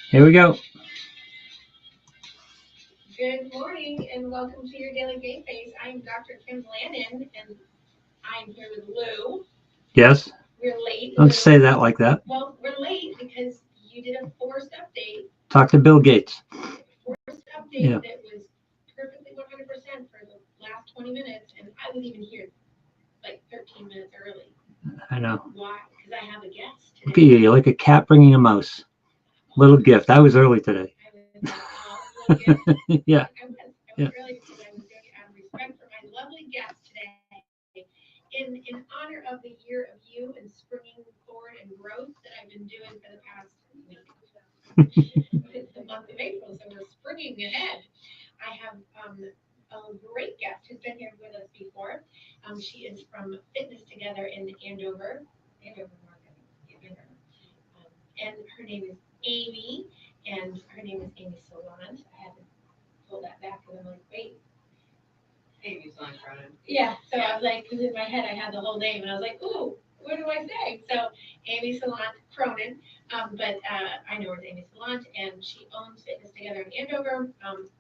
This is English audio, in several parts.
Here we go. Good morning and welcome to your daily Gameface. I'm Dr. Kim Lannon and I'm here with Lou. Yes. We're late. Don't say that like that. Well, we're late because you did a forced update. Talk to Bill Gates. Forced update that was perfectly 100% for the last 20 minutes, and I was even here like 13 minutes early. I know. Why? Because I have a guest today. Look at you. You're like a cat bringing a mouse. Little gift. I was early today. Yeah. I was early because I was doing it out of respect for my lovely guest today. In honor of the year of you and springing forward and growth that I've been doing for the past week. It's the month of April, so we're springing ahead. I have a great guest who's been here with us before. She is from Fitness Together in Andover, and her name is Amy, and her name is Amy Solant. I had to pull that back because I'm like, wait. Amy Solant Cronin. Yeah, so I was like, because in my head I had the whole name, and I was like, ooh, what do I say? So Amy Solant Cronin, but I know her as Amy Solant, and she owns Fitness Together in Andover.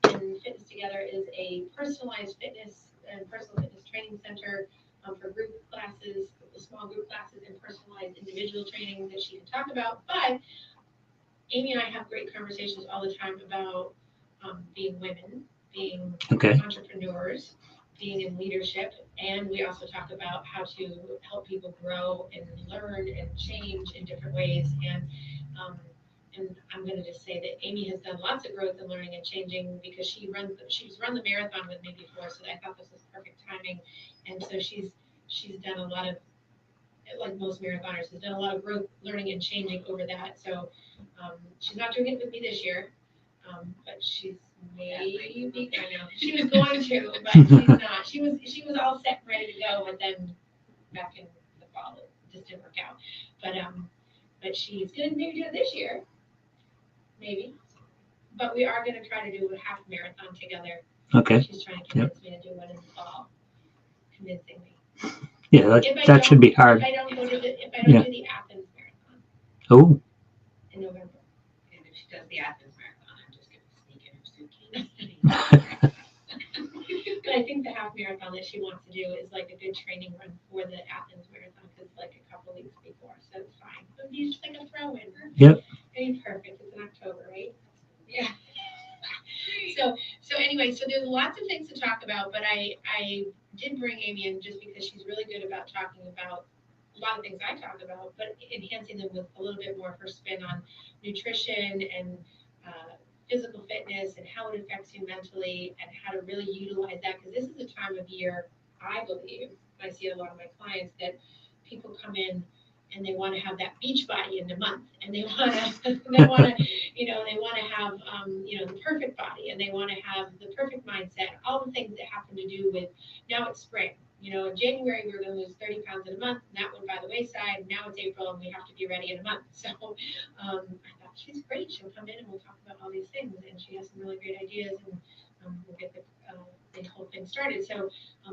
And Fitness Together is a personalized fitness and personal fitness training center for group classes, small group classes, and personalized individual training that she can talk about. But Amy and I have great conversations all the time about being women, being entrepreneurs, being in leadership, and we also talk about how to help people grow and learn and change in different ways. And I'm going to just say that Amy has done lots of growth and learning and changing because she's run the marathon with me before, so I thought this was perfect timing. And so she's done a lot of, like most marathoners, has done a lot of growth, learning, and changing over that. So she's not doing it with me this year, but she's maybe. I know she was going to, but she's not. She was all set, ready to go, but then back in the fall it just didn't work out. But she's gonna maybe do it this year, maybe. But we are gonna try to do a half marathon together. Okay. She's trying to convince me to do one in the fall, convincing me. Yeah, that should be hard. If I don't do the Athens Marathon. Oh. In November. And if she does the Athens Marathon, I'm just going to sneak in her suitcase. But I think the half marathon that she wants to do is like a good training run for the Athens Marathon because it's like a couple weeks before, so it's fine. It'll be just like a throw-in. Yep. I mean, perfect. It's in October, right? Yeah. So anyway, so there's lots of things to talk about, but I did bring Amy in just because she's really good about talking about a lot of things I talk about, but enhancing them with a little bit more of her spin on nutrition and physical fitness and how it affects you mentally and how to really utilize that. Because this is a time of year, I believe, I see a lot of my clients that people come in and they want to have that beach body in a month, and they want to have, the perfect body, and they want to have the perfect mindset, all the things that happen to do with, now it's spring. In January, we were going to lose 30 pounds in a month, and that went by the wayside. Now it's April, and we have to be ready in a month. So I thought she's great. She'll come in, and we'll talk about all these things, and she has some really great ideas, and we'll get the whole thing started. So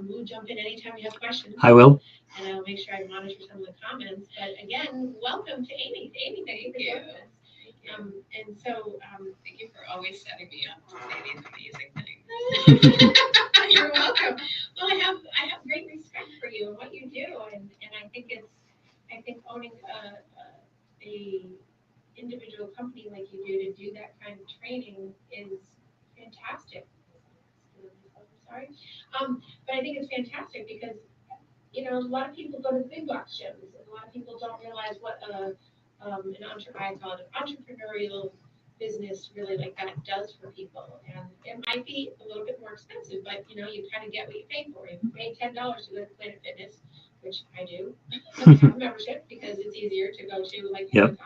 we'll jump in anytime you have questions. I will. And I'll make sure I monitor some of the comments. But again, welcome to Amy. Amy, thank you for joining us. And so, thank you for always setting me up to say these amazing things. You're welcome. Well, I have great respect for you and what you do, and I think owning a individual company like you do that kind of training is fantastic. Sorry, but I think it's fantastic because a lot of people go to the big box gyms, and a lot of people don't realize what I call it an entrepreneurial business really like that does for people. And it might be a little bit more expensive, but you kind of get what you pay for. If you pay $10 to go to Planet Fitness, which I do, I have a membership because it's easier to go to on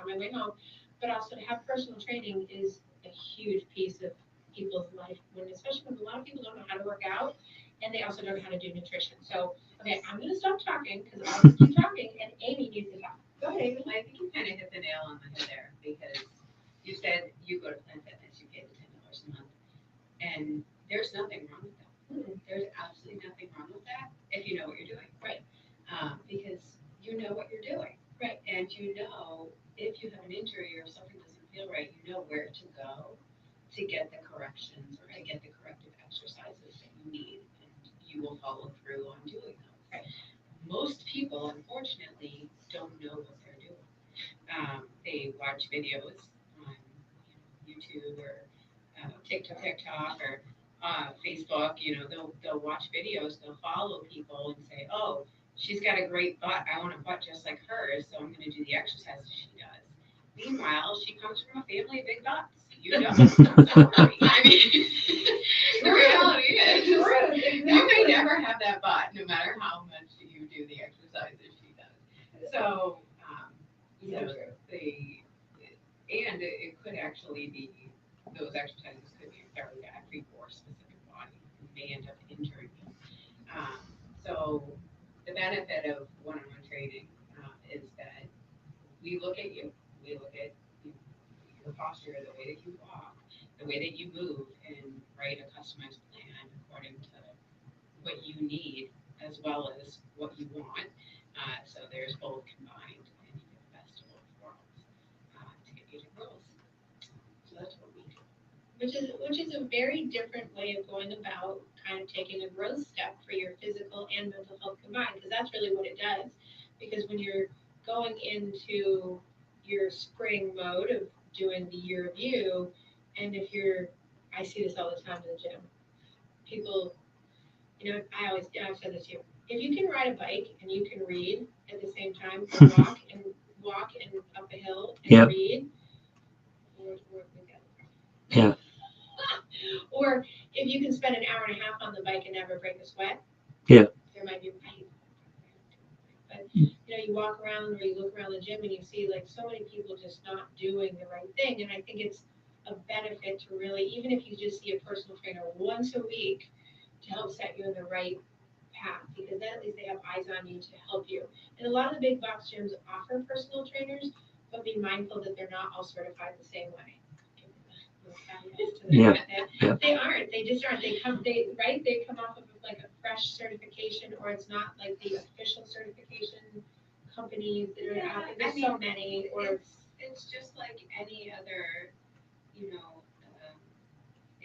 my way home. But also to have personal training is a huge piece of people's life, especially when a lot of people don't know how to work out, and they also don't know how to do nutrition. So, okay, I'm going to stop talking because I'll just keep talking, and Amy needs to talk. Go ahead, Amy. I think you kind of hit the nail on the head there because you said you go to Planet Fitness, you pay the $10 a month. And there's nothing wrong with that. There's absolutely nothing wrong with that if you know what you're doing. Right. Because you know what you're doing. Right. And you know if you have an injury or something doesn't feel right, you know where to go to get the corrections or to get the corrective exercises that you need. And you will follow through on doing those. Right. Most people, unfortunately, don't know what they're doing. They watch videos on YouTube or TikTok or Facebook. They'll watch videos, they'll follow people and say, "Oh, she's got a great butt. I want a butt just like hers, so I'm going to do the exercises she does." Meanwhile, she comes from a family of big butts. You know, sorry. I mean, the reality is, you may never have that butt, no matter how much you do the exercises she does. So, it could actually be, those exercises could be very bad for your specific body. You may end up injuring you. So the benefit of one-on-one training is that we look at you, we look at your posture, the way that you walk, the way that you move, and write a customized plan according to what you need as well as what you want. So there's both combined, and you get the best of both worlds to get you to goals. So that's what we do. Which is a very different way of going about kind of taking a growth step for your physical and mental health combined, because that's really what it does. Because when you're going into your spring mode of doing the year review, and I see this all the time in the gym. People, I've said this to you. If you can ride a bike and you can read at the same time, or walk and up a hill and Yep. read, Yeah. or if you can spend an hour and a half on the bike and never break a sweat, Yeah. there might be but you walk around or you look around the gym and you see like so many people just not doing the right thing. And I think it's a benefit to really, even if you just see a personal trainer once a week, to help set you in the right path, because then at least they have eyes on you to help you. And a lot of the big box gyms offer personal trainers, but be mindful that they're not all certified the same way. Yeah. They aren't. They just aren't. They come off of like a fresh certification, or it's not like the official certification companies that are out there. There's so many. Or it's just like any other,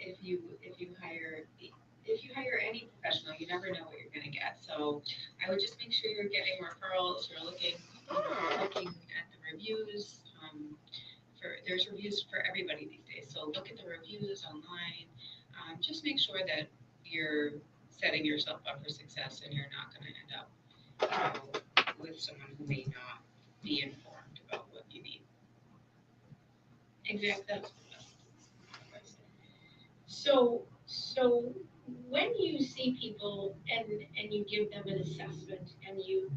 if you hire any professional, you never know what you're going to get. So I would just make sure you're getting referrals. You're looking at the reviews. There's reviews for everybody these days. So look at the reviews online. Just make sure that you're setting yourself up for success, and you're not going to end up with someone who may not be informed about what you need. exactly. So when you see people and you give them an assessment and you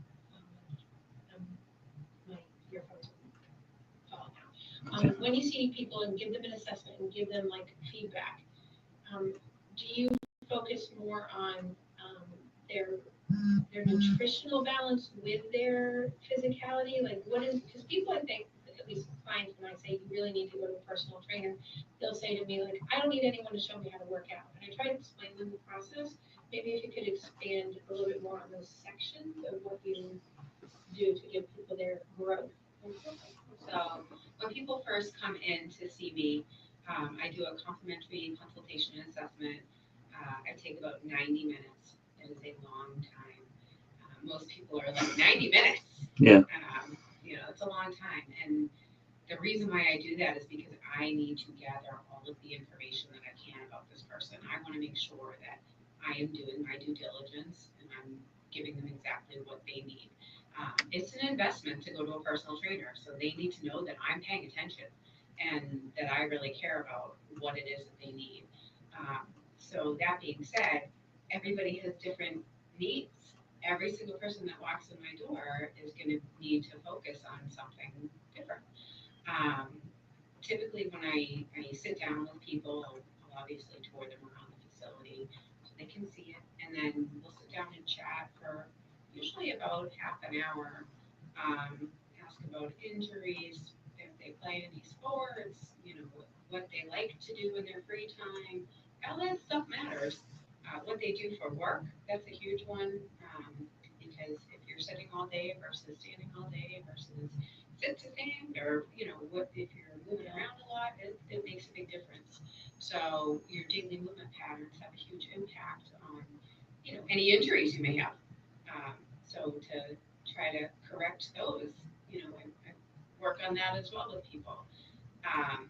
my earphones are falling out. When you see people and give them an assessment and give them like feedback, do you focus more on their nutritional balance with their physicality? Like what is, because people, I think, at least clients, when I say you really need to go to a personal trainer, they'll say to me like, I don't need anyone to show me how to work out. And I try to explain them the process. Maybe if you could expand a little bit more on those sections of what you do to give people their growth. So when people first come in to see me, I do a complimentary consultation and assessment. I take about 90 minutes. It is a long time. Most people are like 90 minutes. Yeah. It's a long time. And the reason why I do that is because I need to gather all of the information that I can about this person. I want to make sure that I am doing my due diligence and I'm giving them exactly what they need. It's an investment to go to a personal trainer, so they need to know that I'm paying attention and that I really care about what it is that they need. So that being said, everybody has different needs. Every single person that walks in my door is going to need to focus on something different. Typically, when I sit down with people, I'll obviously tour them around the facility so they can see it, and then we'll sit down and chat for usually about half an hour. Ask about injuries, if they play any sports, what they like to do in their free time, all that stuff matters. What they do for work, that's a huge one. Because if you're sitting all day versus standing all day versus sit to stand, or what if you're moving around a lot, it makes a big difference. So your daily movement patterns have a huge impact on any injuries you may have. So to try to correct those, I work on that as well with people. Um,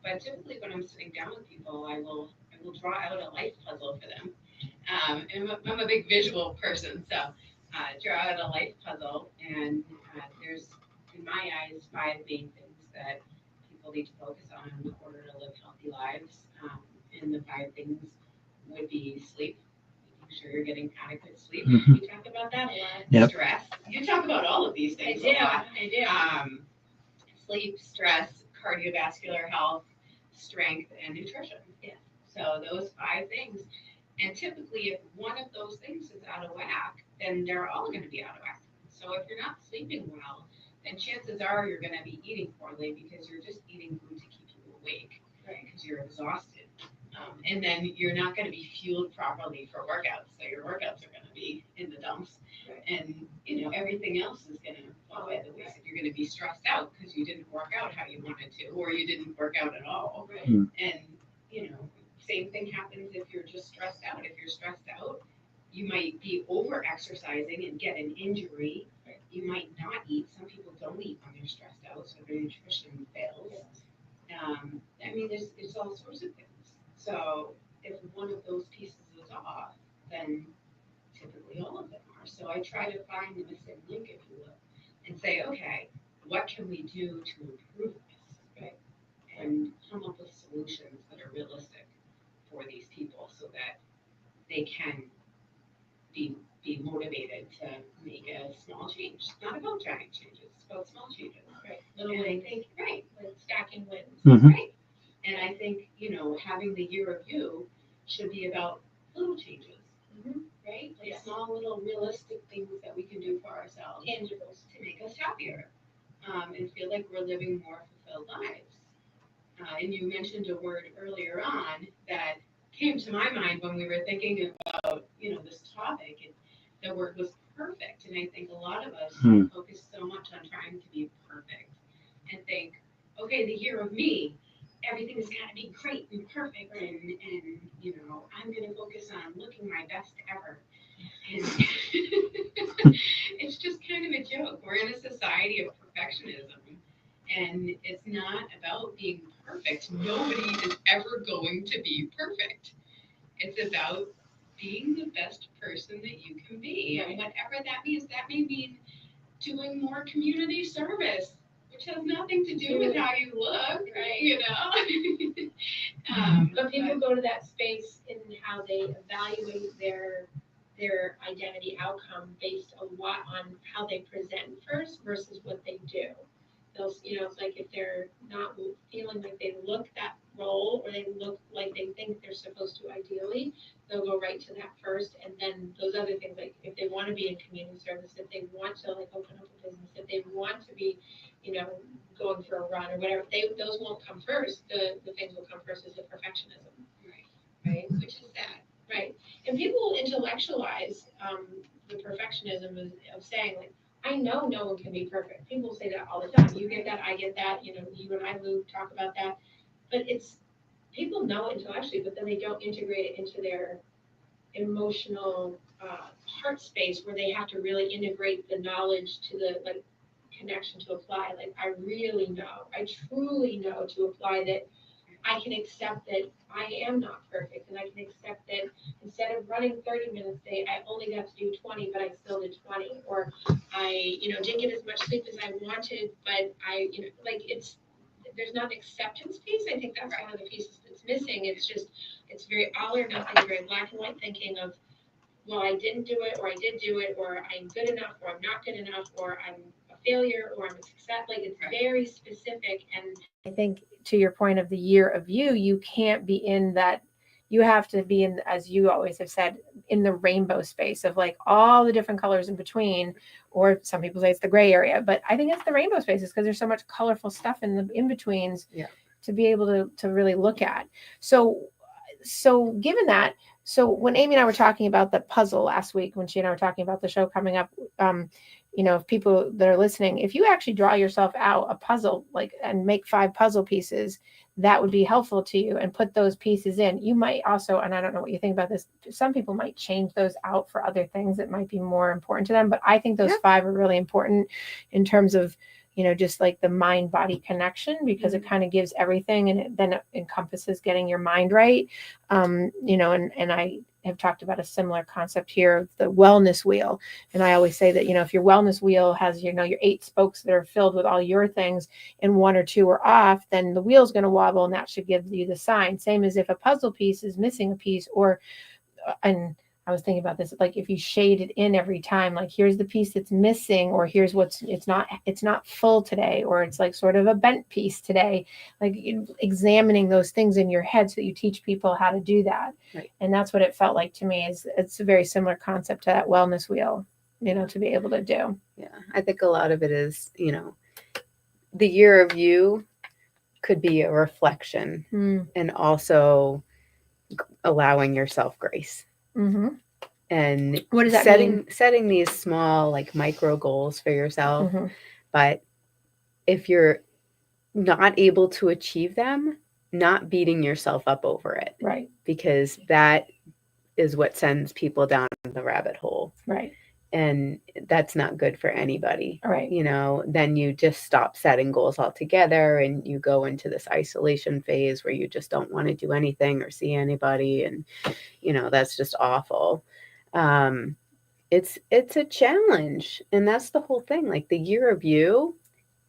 but typically when I'm sitting down with people, I will draw out a life puzzle for them. And I'm a big visual person, so draw out a life puzzle, and there's, in my eyes, five main things that people need to focus on in order to live healthy lives. And the five things would be sleep, making sure you're getting adequate sleep. Mhm. We talk about that a lot. Yep. Stress. You talk about all of these I things do, a lot. I do. Sleep, stress, cardiovascular health, strength, and nutrition. Yeah. So those five things. And typically, if one of those things is out of whack, then they're all going to be out of whack. So if you're not sleeping well, then chances are you're going to be eating poorly because you're just eating food to keep you awake, Right. because you're exhausted. And then you're not going to be fueled properly for workouts. So your workouts are going to be in the dumps. Right. And, everything else is going to fall by the wayside. You're going to be stressed out because you didn't work out how you wanted to, or you didn't work out at all. Right. And, same thing happens if you're just stressed out. If you're stressed out, you might be over exercising and get an injury. Right. You might not eat. Some people don't eat when they're stressed out, so their nutrition fails. There's all sorts of things. So if one of those pieces is off, then typically all of them are. So I try to find the missing link, if you will, and say, okay, what can we do to improve this, right? And come up with solutions that are realistic for these people so that they can be motivated to make a small change. It's not about giant changes, it's about small changes. Right. Little And I wins. think, right, Like stacking wins. Mhm. right. And I think, having the year of you should be about little changes, right? Like Yes. small little realistic things that we can do for ourselves Tangibles. to make us happier, and feel like we're living more fulfilled lives. And you mentioned a word earlier on that came to my mind when we were thinking about, this topic, and the word was perfect. And I think a lot of us focus so much on trying to be perfect and think, okay, the year of me, everything has got to be great and perfect, and I'm going to focus on looking my best ever. And it's just kind of a joke. We're in a society of perfectionism, and it's not about being perfect. Nobody is ever going to be perfect. It's about being the best person that you can be. And whatever that means, that may mean doing more community service, which has nothing to do with how you look, right? But people go to that space in how they evaluate their identity outcome based on how they present first versus what they do. Those, it's like if they're not feeling like they look that role, or they look like they think they're supposed to ideally, they'll go right to that first, and then those other things, like if they want to be in community service, if they want to open up a business, if they want to be, going for a run or whatever, those won't come first. The things will come first is the perfectionism, right? Which is sad. Right. And people intellectualize the perfectionism of saying, like, I know no one can be perfect. People say that all the time. You get that, I get that. You and I, Lou, talk about that. But people know it intellectually, but then they don't integrate it into their emotional heart space, where they have to really integrate the knowledge to the connection to apply. Like, I really know, I truly know to apply that. I can accept that I am not perfect, and I can accept that instead of running 30 minutes a day, I only got to do 20, but I still did 20. Or I, didn't get as much sleep as I wanted, but I, there's not an acceptance piece. I think that's one of the pieces that's missing. It's very all or nothing, very black and white thinking of, well, I didn't do it, or I did do it, or I'm good enough, or I'm not good enough, or I'm a failure, or I'm a success. Like, it's very specific. And I think, to your point of the year of you can't be in that. You have to be in, as you always have said, in the rainbow space of like all the different colors in between, or some people say it's the gray area, but I think it's the rainbow spaces because there's so much colorful stuff in the in-betweens to be able to really look at. So so given that, so when Amy and I were talking about the puzzle last week, when she and I were talking about the show coming up, if people that are listening, if you actually draw yourself out a puzzle, like, and make 5 puzzle pieces, that would be helpful to you, and put those pieces in. You might also, and I don't know what you think about this, some people might change those out for other things that might be more important to them. But I think those 5 are really important in terms of, just like the mind body connection, because it kind of gives everything, and it then encompasses getting your mind right. And I have talked about a similar concept here of the wellness wheel. And I always say that, if your wellness wheel has, your 8 spokes that are filled with all your things and 1 or 2 are off, then the wheel's going to wobble, and that should give you the sign. Same as if a puzzle piece is missing a piece, and I was thinking about this, like if you shade it in every time, like here's the piece that's missing, or here's it's not full today, or it's like sort of a bent piece today, like examining those things in your head so that you teach people how to do that. Right. And that's what it felt like to me. It's a very similar concept to that wellness wheel, to be able to do. Yeah. I think a lot of it is, the year of you could be a reflection and also allowing yourself grace. Mm-hmm. And what does that mean? Setting these small, like, micro goals for yourself. Mm-hmm. But if you're not able to achieve them, not beating yourself up over it. Right. Because that is what sends people down the rabbit hole. Right. And that's not good for anybody. Right. Then you just stop setting goals altogether, and you go into this isolation phase where you just don't want to do anything or see anybody. And, that's just awful. It's a challenge. And that's the whole thing. Like, the year of you,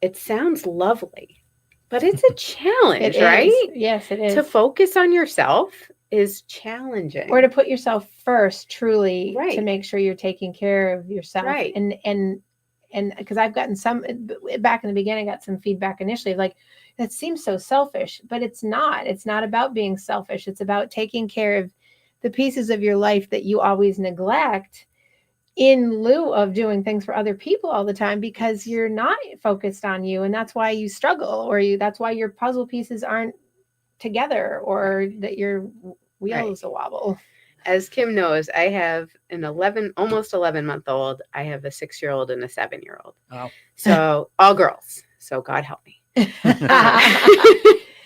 it sounds lovely, but it's a challenge, right? Yes, it is. To focus on yourself is challenging. Or to put yourself first, truly, Right. to make sure you're taking care of yourself. Right. And because I've gotten some, back in the beginning, I got some feedback initially, like, that seems so selfish, but it's not. It's not about being selfish. It's about taking care of the pieces of your life that you always neglect, in lieu of doing things for other people all the time, because you're not focused on you. And that's why you struggle, or that's why your puzzle pieces aren't together, or that your wheels a wobble. As Kim knows, I have an almost 11-month-old. I have a 6-year-old and a 7-year-old. Wow. So all girls. So God help me.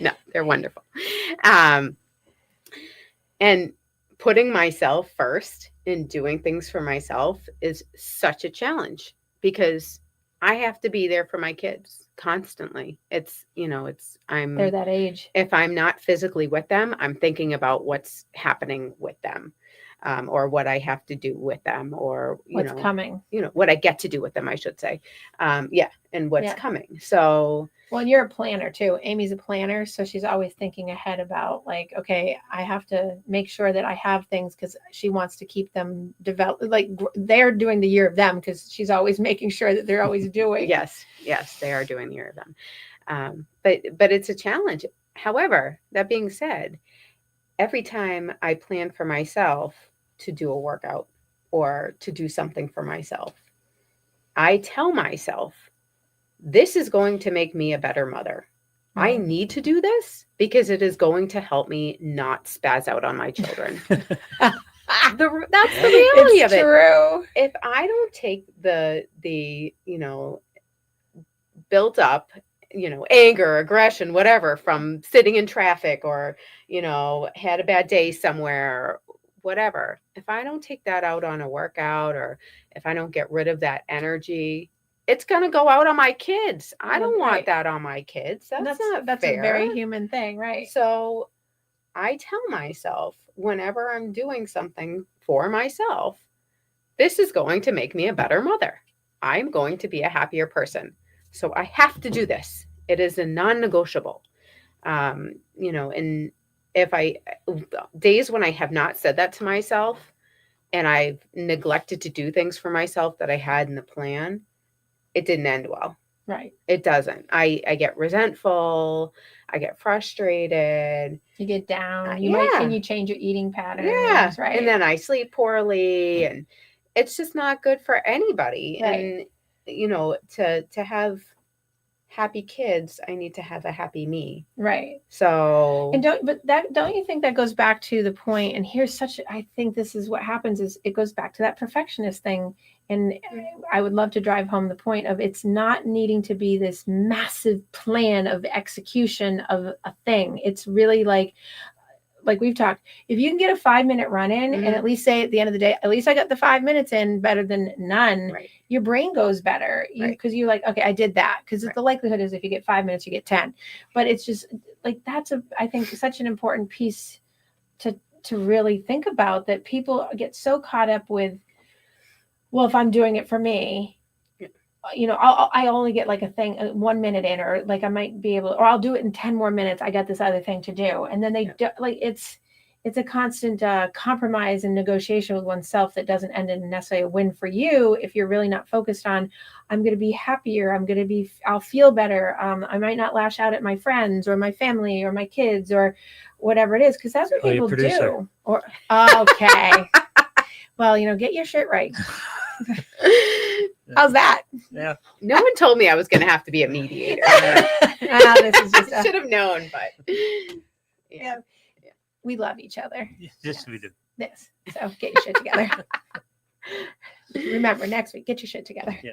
No, they're wonderful. And putting myself first and doing things for myself is such a challenge, because I have to be there for my kids constantly. They're that age. If I'm not physically with them, I'm thinking about what's happening with them, or what I have to do with them, or what's coming. What I get to do with them, I should say. And what's coming. So. Well, and you're a planner too. Amy's a planner, so she's always thinking ahead about, like, okay, I have to make sure that I have things, because she wants to keep them developed. Like, they're doing the year of them, because she's always making sure that they're always doing. Yes, they are doing the year of them. But it's a challenge. However, that being said, every time I plan for myself to do a workout or to do something for myself, I tell myself, this is going to make me a better mother. I need to do this because it is going to help me not spaz out on my children. That's the reality of it. It's true. If I don't take the built up, anger, aggression, whatever, from sitting in traffic, or, had a bad day somewhere, whatever. If I don't take that out on a workout, or if I don't get rid of that energy, it's going to go out on my kids. I don't want that on my kids. That's fair. A very human thing, right? So I tell myself, whenever I'm doing something for myself, this is going to make me a better mother. I'm going to be a happier person. So I have to do this. It is a non-negotiable. And if days when I have not said that to myself, and I've neglected to do things for myself that I had in the plan, it didn't end well. Right. It doesn't. I get resentful. I get frustrated. You get down. Can you change your eating patterns? Yeah. Right. And then I sleep poorly, and it's just not good for anybody. Right. And, to have happy kids, I need to have a happy me. Right. So And don't you think that goes back to the point, and here's I think this is what happens, is it goes back to that perfectionist thing. And I would love to drive home the point of, it's not needing to be this massive plan of execution of a thing. It's really like we've talked, if you can get a 5-minute run in and at least say at the end of the day, at least I got the 5 minutes in, better than none. Right. Your brain goes better because you're like, okay, I did that. Because the likelihood is if you get 5 minutes, you get 10. But it's just like, I think such an important piece to really think about, that people get so caught up with, well, if I'm doing it for me, I only get like a thing 1 minute in, or like I might be able, or I'll do it in 10 more minutes. I got this other thing to do. And then they do, like, it's a constant compromise and negotiation with oneself that doesn't end in necessarily a win for you. If you're really not focused on, I'm going to be happier, I'll feel better. I might not lash out at my friends or my family or my kids or whatever it is. Cause that's what people do. Or, okay. Well, get your shit right. How's that? Yeah. No one told me I was going to have to be a mediator. This is just I should have known, but yeah. We love each other. Yes, we do. This. So get your shit together. Remember, next week, get your shit together. Yeah.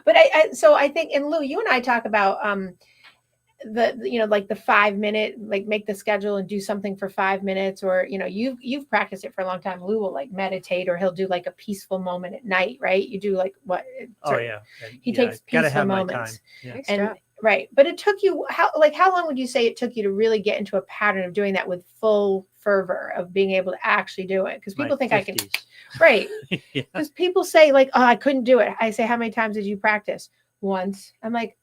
But I think, and Lou, you and I talk about like the 5 minute, like make the schedule and do something for 5 minutes, or you've practiced it for a long time. Lou will like meditate, or he'll do like a peaceful moment at night, right? You do like what? Oh yeah. He takes gotta peaceful have moments. my time. Yeah. Nice And job. right, but it took you how long would you say it took you to really get into a pattern of doing that with full fervor, of being able to actually do it? Because people think 50s. I can, right? Yeah. Because people say like, oh, I couldn't do it. I say, how many times did you practice? Once. I'm like,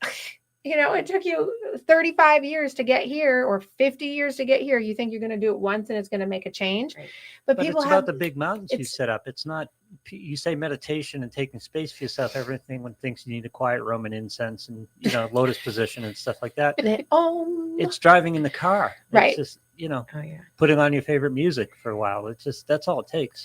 it took you 35 years to get here, or 50 years to get here. You think you're going to do it once and it's going to make a change? Right. But But people it's have about the big mountains you set up. It's not, you say meditation and taking space for yourself, everything when thinks you need a quiet room and incense and, lotus position and stuff like that. It's driving in the car. Right. It's just, Oh yeah. putting on your favorite music for a while. It's just, that's all it takes.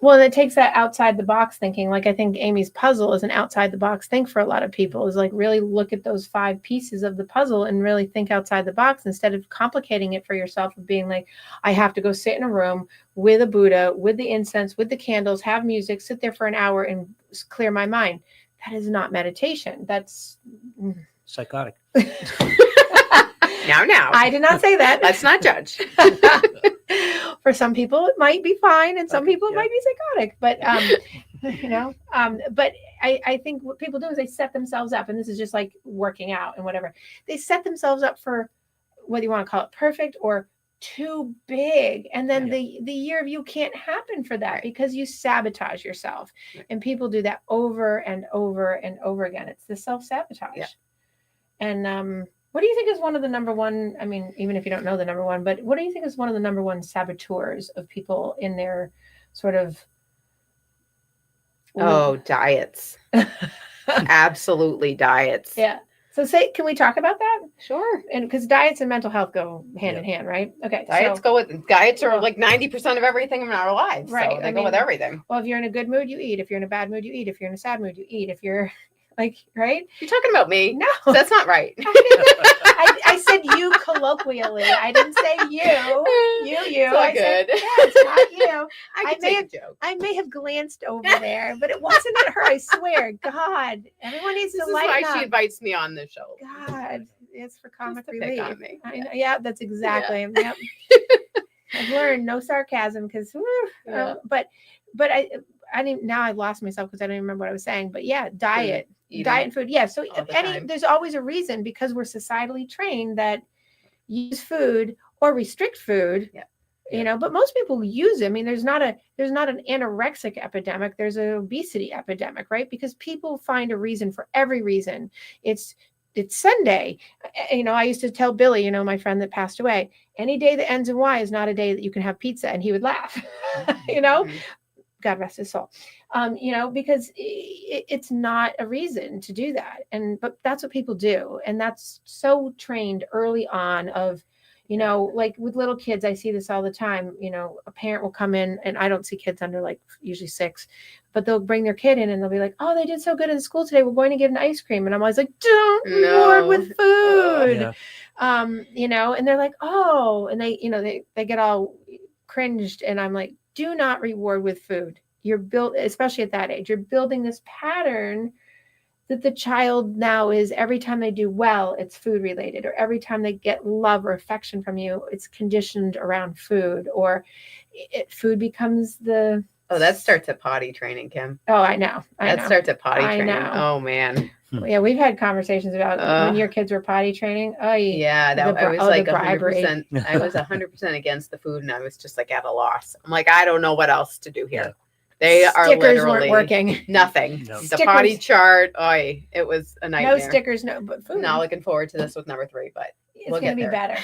Well, and it takes that outside the box thinking. Like, I think Amy's puzzle is an outside the box thing for a lot of people, is like really look at those 5 pieces of the puzzle and really think outside the box, instead of complicating it for yourself of being like, I have to go sit in a room with a Buddha, with the incense, with the candles, have music, sit there for an hour and clear my mind. That is not meditation. That's Psychotic. Now. I did not say that. Let's not judge. For some people, it might be fine, and some people it yeah. might be psychotic. But but I think what people do is they set themselves up, and this is just like working out and whatever. They set themselves up for, whether you want to call it perfect or too big, and then the year of you can't happen for that because you sabotage yourself. Right. And people do that over and over and over again. It's the self-sabotage. Yeah. And what do you think is one of the number one, I mean, even if you don't know the number one, but what do you think is one of the number one saboteurs of people in their sort of... Oh, diets. Absolutely diets. Yeah. So can we talk about that? Sure. And because diets and mental health go hand in hand, right? Okay. Diets are like 90% of everything in our lives. Right. So they go with everything. Well, if you're in a good mood, you eat. If you're in a bad mood, you eat. If you're in a sad mood, you eat. If you're like, right? You're talking about me. No. That's not right. I said you colloquially. I didn't say you. It's all I good. said, yeah, it's not you. I may have glanced over there, but it wasn't at her. I swear. God, everyone needs This to is lighten why up. she invites me on the show. God, it's for comic Just to pick relief. on me. I know. Yeah, that's exactly. Yep. I've learned no sarcasm because, but I didn't. Now I've lost myself because I don't even remember what I was saying. But yeah, diet and food. Yeah. So there's always a reason, because we're societally trained that use food or restrict food. Yeah. But most people use it. I mean, there's not an anorexic epidemic. There's an obesity epidemic, right? Because people find a reason for every reason. It's Sunday. I used to tell Billy, my friend that passed away, any day that ends in Y is not a day that you can have pizza, and he would laugh. Mm-hmm. God rest his soul. Because it's not a reason to do that. But that's what people do. And that's so trained early on of, You know, like with little kids, I see this all the time. You know, a parent will come in, and I don't see kids under like usually 6, but they'll bring their kid in and they'll be like, "Oh, they did so good in school today. We're going to get an ice cream." And I'm always like, "Don't reward with food." You know, and they're like, "Oh," and they, you know, they get all cringed, and I'm like, "Do not reward with food. You're built, especially at that age, you're building this pattern that the child now is every time they do well, it's food related, or every time they get love or affection from you, it's conditioned around food, or food becomes the." Oh, that starts at potty training, Kim. Oh, I know. That starts at potty I training. know. Oh man. Yeah, we've had conversations about when your kids were potty training. Oh, yeah, that I was like 100%. I was 100% against the food, and I was just like at a loss. I'm like, I don't know what else to do here. They are stickers literally weren't working. Nothing. No. The Stickers. potty chart. It was a nightmare. No stickers, no, but food. Not looking forward to this with number 3, but it's we'll going to get be there. better.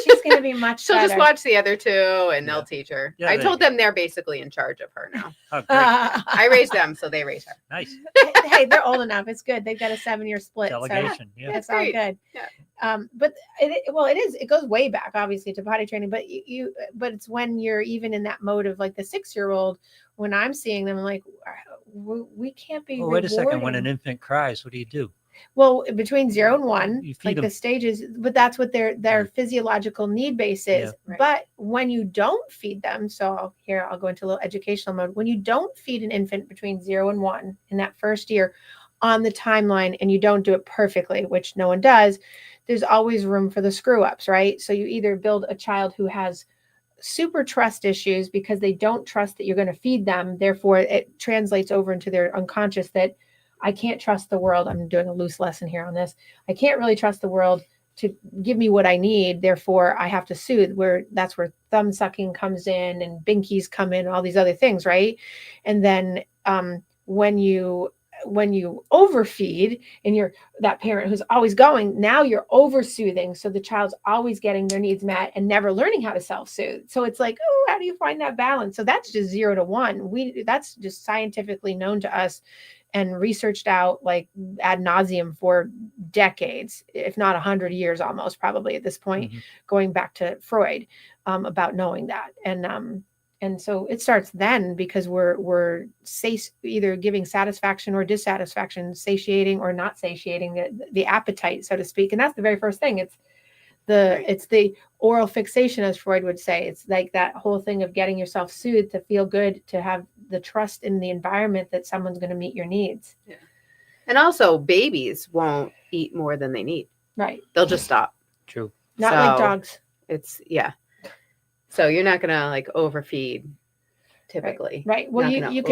She's going to be much She'll better. just watch the other 2 and they'll teach her. Yeah, I told them they're basically in charge of her now. Oh, great. I raised them, so they raise her. Nice. Hey, they're old enough. It's good. They've got a 7-year split. Delegation. So Yeah. it's all great. good. Yeah. But it goes way back, obviously, to potty training. But but it's when you're even in that mode of like the 6-year-old. When I'm seeing them, I'm like, we can't be. Well, wait a second. When rewarding. an infant cries, what do you do? Well, between 0 and 1, You feed like them. the stages, but that's what their physiological need base is. Yeah. Right. But when you don't feed them, so I'll go into a little educational mode. When you don't feed an infant between 0 and 1 in that first year on the timeline, and you don't do it perfectly, which no one does, there's always room for the screw ups, right? So you either build a child who has super trust issues because they don't trust that you're going to feed them. Therefore, it translates over into their unconscious that I can't trust the world. I'm doing a loose lesson here on this. I can't really trust the world to give me what I need. Therefore, I have to soothe. That's where thumb sucking comes in and binkies come in, all these other things, right? And then when you overfeed and you're that parent who's always going, now you're over soothing. So the child's always getting their needs met and never learning how to self-soothe. So it's like, oh, how do you find that balance? So that's just 0 to 1. That's just scientifically known to us and researched out like ad nauseum for decades, if not 100 years, almost probably at this point, going back to Freud, about knowing that. And so it starts then because we're either giving satisfaction or dissatisfaction, satiating or not satiating the appetite, so to speak. And that's the very first thing. It's the oral fixation, as Freud would say. It's like that whole thing of getting yourself soothed to feel good, to have the trust in the environment that someone's going to meet your needs. Yeah. And also babies won't eat more than they need. Right. They'll just stop. True. Not like dogs. So you're not going to like overfeed typically. Right. Well, you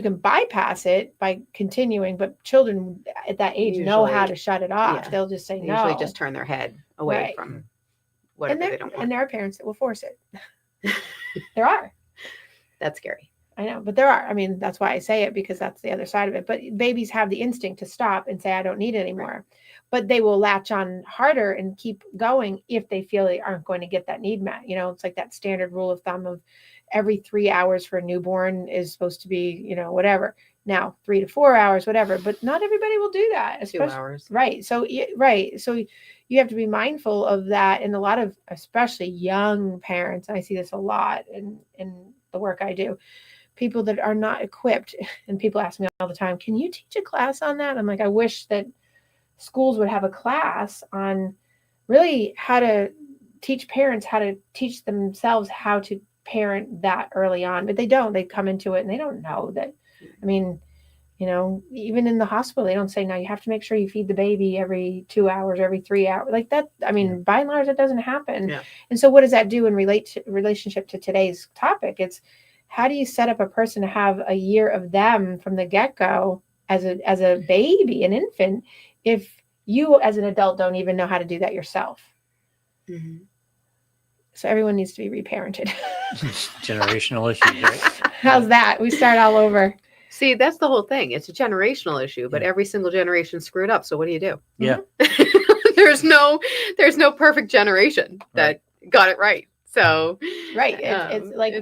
can bypass it by continuing, but children at that age know how to shut it off. Yeah. They'll just say They no. usually just turn their head away from whatever they don't want. And there are parents that will force it. There are. That's scary. I know, but there are. I mean, that's why I say it, because that's the other side of it. But babies have the instinct to stop and say, I don't need it anymore. Right. But they will latch on harder and keep going if they feel they aren't going to get that need met. You know, it's like that standard rule of thumb of every 3 hours for a newborn is supposed to be, whatever. Now, 3 to 4 hours, whatever. But not everybody will do that. 2 hours. Right. So you have to be mindful of that. And a lot of, especially young parents, I see this a lot in the work I do, people that are not equipped. And people ask me all the time, can you teach a class on that? I'm like, I wish that schools would have a class on really how to teach parents how to teach themselves how to parent that early on. But they don't. They come into it and they don't know that. I mean, even in the hospital, they don't say, now you have to make sure you feed the baby every 2 hours, every 3 hours like that. I mean, by and large, it doesn't happen. Yeah. And so what does that do in relationship to today's topic? It's how do you set up a person to have a year of them from the get-go as a baby, an infant, if you as an adult don't even know how to do that yourself? Mm-hmm. So everyone needs to be reparented. Generational issues, right? How's that? We start all over. See, that's the whole thing. It's a generational issue, but every single generation screwed up. So what do you do? Yeah. There's no perfect generation that got it right. So right. It's like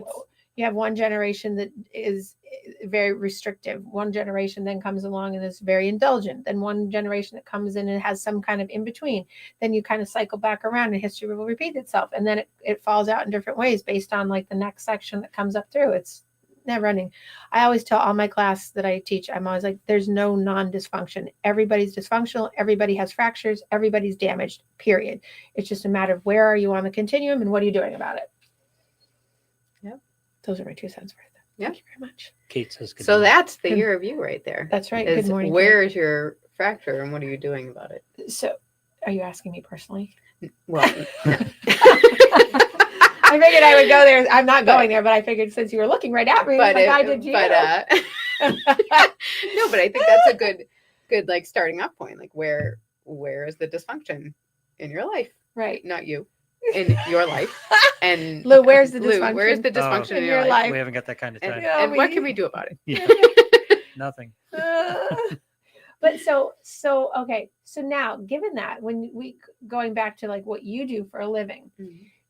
you have one generation that is very restrictive. One generation then comes along and is very indulgent. Then one generation that comes in and has some kind of in between. Then you kind of cycle back around and history will repeat itself. And then it falls out in different ways based on like the next section that comes up through. It's never ending. I always tell all my class that I teach, I'm always like, there's no non-dysfunction. Everybody's dysfunctional. Everybody has fractures. Everybody's damaged, period. It's just a matter of where are you on the continuum and what are you doing about it? Yep. Those are my 2 cents worth. Yep. Thank you very much. Kate says good So morning. that's the year of you right there. That's right. Is Good morning. where's your fracture and what are you doing about it? Kate. So are you asking me personally? Well, I figured I would go there. I'm not going there, but I figured since you were looking right at me, like I did to you. No, but I think that's a good like starting up point. Like where is the dysfunction in your life? Right. Not you. In your life. And Lou, where's the dysfunction? where's the dysfunction in in your your life? life? We haven't got that kind of time. And, Yeah, and what can we do about it? Yeah. Nothing. But so okay. So now, given that, when we going back to like what you do for a living,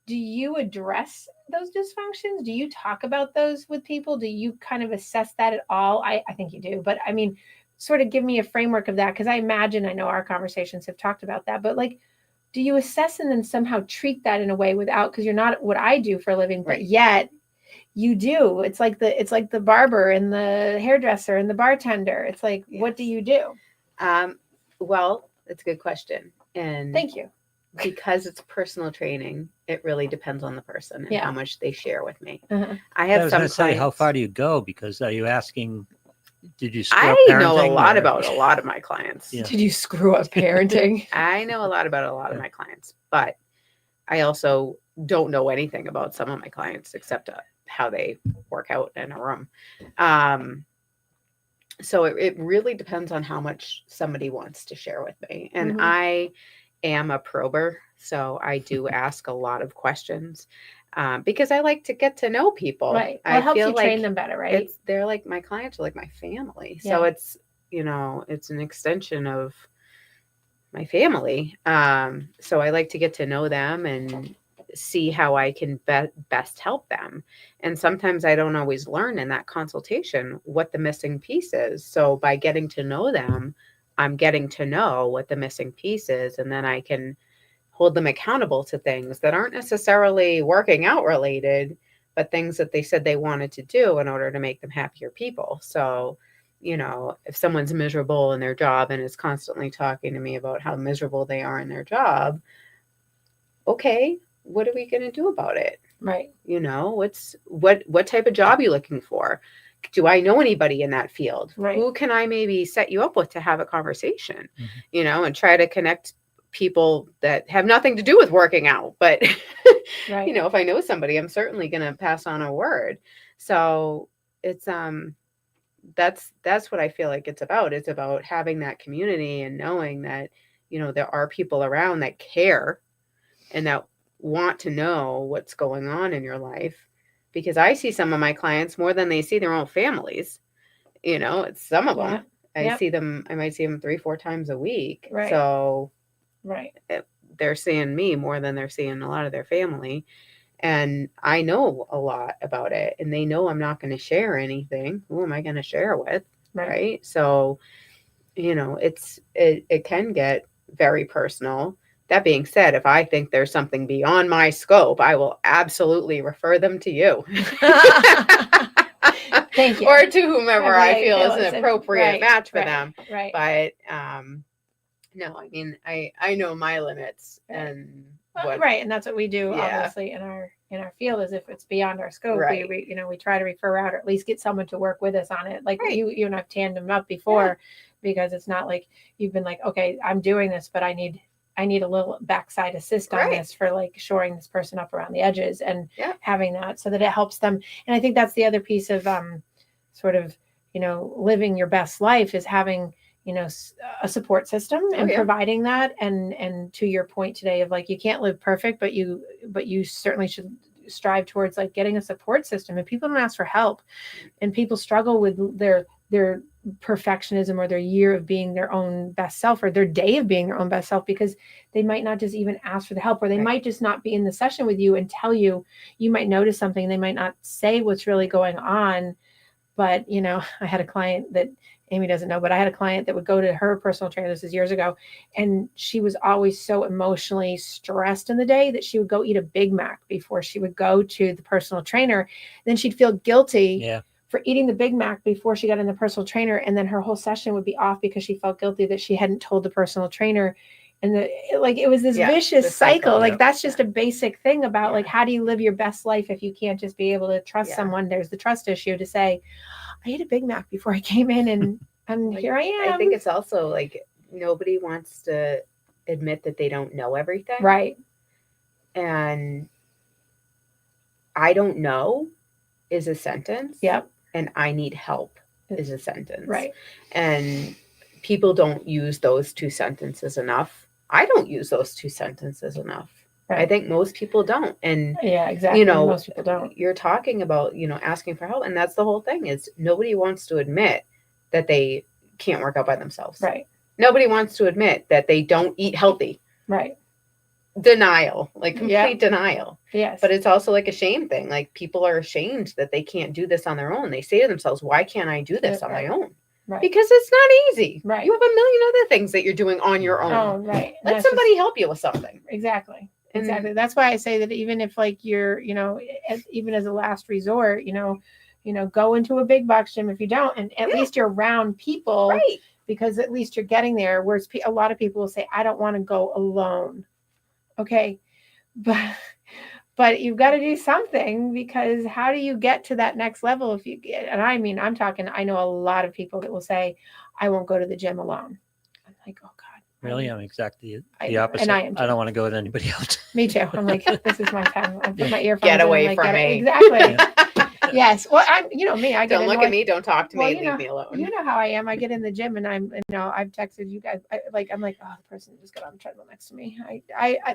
do you address those dysfunctions? Do you talk about those with people? Do you kind of assess that at all? I think you do, but I mean, sort of give me a framework of that because I know our conversations have talked about that, but like, do you assess and then somehow treat that in a way without, because you're not what I do for a living, but Right. yet you do. It's like the barber and the hairdresser and the bartender. It's like, what do you do? Well, it's a good question. And Thank you. because it's personal training, it really depends on the person and Yeah. how much they share with me. Uh-huh. I I have was some going to say, how clients- far do you go? Because are you asking, did you screw I up know a parenting, lot or- about a lot of my clients. Yeah. Did you screw up parenting? I know a lot about a lot of Yeah. my clients, but I also don't know anything about some of my clients except how they work out in a room. So it really depends on how much somebody wants to share with me. And Mhm. I am a prober, so I do ask a lot of questions because I like to get to know people. Right. Well, I it helps feel you train like them better, right? they're like my clients are like my family. So Yeah. it's, it's an extension of my family. So I like to get to know them and see how I can best help them. And sometimes I don't always learn in that consultation what the missing piece is. So by getting to know them, I'm getting to know what the missing piece is, and then I can hold them accountable to things that aren't necessarily working out related, but things that they said they wanted to do in order to make them happier people. So, if someone's miserable in their job and is constantly talking to me about how miserable they are in their job, okay, what are we going to do about it? Right. What type of job are you looking for? Do I know anybody in that field? Right. Who can I maybe set you up with to have a conversation, Mhm. and try to connect people that have nothing to do with working out. But, Right. if I know somebody, I'm certainly going to pass on a word. So it's, that's what I feel like it's about. It's about having that community and knowing that, there are people around that care and that want to know what's going on in your life, because I see some of my clients more than they see their own families. It's some of them. I might see them 3-4 times a week. Right. So Right. they're seeing me more than they're seeing a lot of their family. And I know a lot about it, and they know I'm not going to share anything. Who am I going to share with? Right. So, it can get very personal. That being said, if I think there's something beyond my scope, I will absolutely refer them to you. Thank you. Or to whomever Right, I feel is it's an appropriate match for right, them. Right. But no, I mean, I know my limits and what. Right. And that's what we do, Yeah. obviously, in our field. Is if it's beyond our scope, Right. we try to refer out or at least get someone to work with us on it. Like Right. you and I've tandemed up before, because it's not like you've been like, okay, I'm doing this, but I need a little backside assist on Right. this for like shoring this person up around the edges and Yeah. having that so that it helps them. And I think that's the other piece of sort of, living your best life is having, a support system and yeah. providing that. And to your point today of like, you can't live perfect, but you certainly should strive towards like getting a support system. And people don't ask for help, and people struggle with their perfectionism or their year of being their own best self or their day of being their own best self, because they might not just even ask for the help, or they Right. might just not be in the session with you and tell you. You might notice something, they might not say what's really going on, But, I had a client that Amy doesn't know, but I had a client that would go to her personal trainer. This is years ago. And she was always so emotionally stressed in the day that she would go eat a Big Mac before she would go to the personal trainer. Then she'd feel guilty for eating the Big Mac before she got in the personal trainer. And then her whole session would be off because she felt guilty that she hadn't told the personal trainer. And it was this vicious cycle. Like that's just a basic thing about like, how do you live your best life if you can't just be able to trust someone? There's the trust issue to say, I ate a Big Mac before I came in and here I am. I think it's also like nobody wants to admit that they don't know everything. Right. And I don't know is a sentence. Yep. And I need help is a sentence. Right. And people don't use those two sentences enough. I don't use those two sentences enough. Right. I think most people don't. And yeah, exactly. Most people don't. You're talking about, asking for help. And that's the whole thing is nobody wants to admit that they can't work out by themselves. Right. Nobody wants to admit that they don't eat healthy. Right. Denial, like complete denial. Yes. But it's also like a shame thing. Like people are ashamed that they can't do this on their own. They say to themselves, why can't I do this on my own? Right. Because it's not easy. Right. You have a million other things that you're doing on your own. Oh, right. Let somebody help you with something. Exactly. Exactly. That's why I say that even if like you're, even as a last resort, go into a big box gym if you don't, and at least you're around people, right? Because at least you're getting there. Whereas a lot of people will say, I don't want to go alone. Okay. But you've got to do something, because how do you get to that next level if you get, and I mean, I know a lot of people that will say, I won't go to the gym alone. I'm like, oh God. Really? I'm exactly the opposite. And I am too. I don't want to go with anybody else. Me too. I'm like, this is my time. I put my earphones Get away in, from me. Exactly. Yes. Well, I'm, me, I get don't look at me. Don't talk to me. Leave me alone. You know how I am. I get in the gym and I've texted you guys. I'm like, oh, the person just got on the treadmill next to me.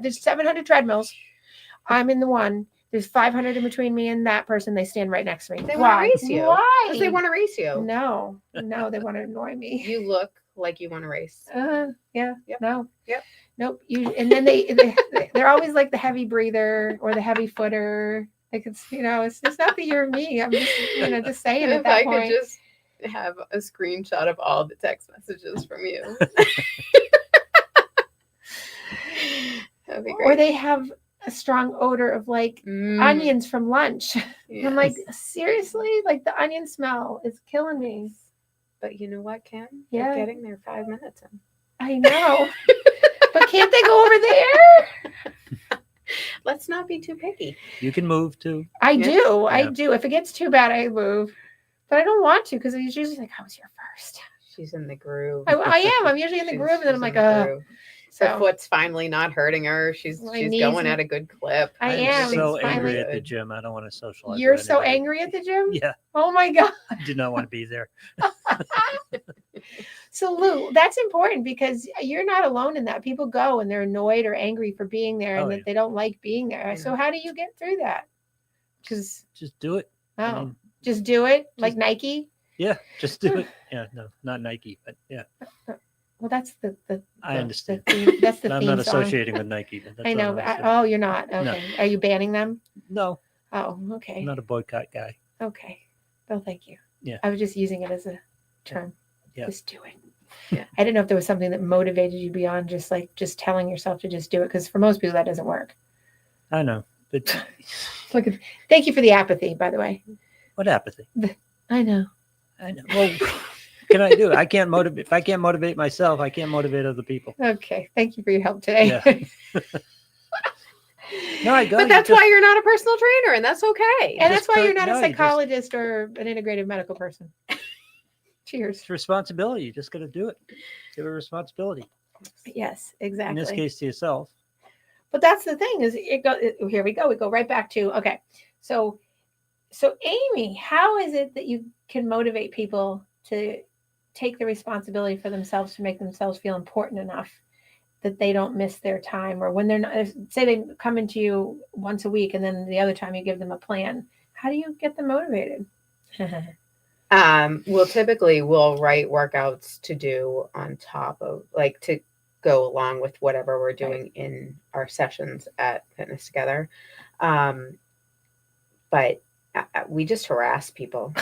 There's 700 treadmills. I'm in the one. There's 500 in between me and that person. They stand right next to me. They want to race you. Why? Because they want to race you. No, they want to annoy me. You look like you want to race. Yeah. Yep. No. Yep. Nope. And then they're always like the heavy breather or the heavy footer. Like it's not that you're me. I'm just just saying at that point. If I could just have a screenshot of all the text messages from you. That'd be great. Or they have a strong odor of like onions from lunch. Yes. I'm like, seriously? Like the onion smell is killing me. But you know what, Kim? Yeah. You're getting there 5 minutes in. I know. But can't they go over there? Let's not be too picky. You can move too. I do. If it gets too bad, I move. But I don't want to, because it's usually like, how was your first? She's in the groove. I am. I'm usually in the groove, and then I'm like, So foot's finally not hurting her. She's going at a good clip. I am. I'm so angry at the gym. I don't want to socialize. You're so angry at the gym? Yeah. Oh my God. I do not want to be there. So Lou, that's important, because you're not alone in that. People go and they're annoyed or angry for being there, and that they don't like being there. So how do you get through that? Because just do it. Just do it, like Nike. Yeah, just do it. Yeah, no, not Nike, but yeah. Well, that's the I understand. That's the I'm theme not song. associating with Nike, but that's I know. But you're not. Okay. No. Are you banning them? No. Oh, okay. I'm not a boycott guy. Okay. Well, thank you. Yeah. I was just using it as a term. Yeah. Just do it. Yeah. I didn't know if there was something that motivated you beyond just telling yourself to just do it, because for most people that doesn't work. I know, but thank you for the apathy, by the way. What apathy? I know. Well, what can I do? I can't motivate. If I can't motivate myself, I can't motivate other people. Okay. Thank you for your help today. Yeah. No, but that's why you're not a personal trainer, and that's okay. And that's why you're not a psychologist or an integrative medical person. Cheers. It's responsibility. You just got to do it. Give it responsibility. Yes, exactly. In this case, to yourself. But that's the thing is, here we go. We go right back to, okay. So Amy, how is it that you can motivate people to take the responsibility for themselves, to make themselves feel important enough that they don't miss their time? Or when they're not, say they come into you once a week and then the other time you give them a plan, how do you get them motivated? Well, typically we'll write workouts to do on top of, like, to go along with whatever we're doing in our sessions at Fitness Together. But we just harass people.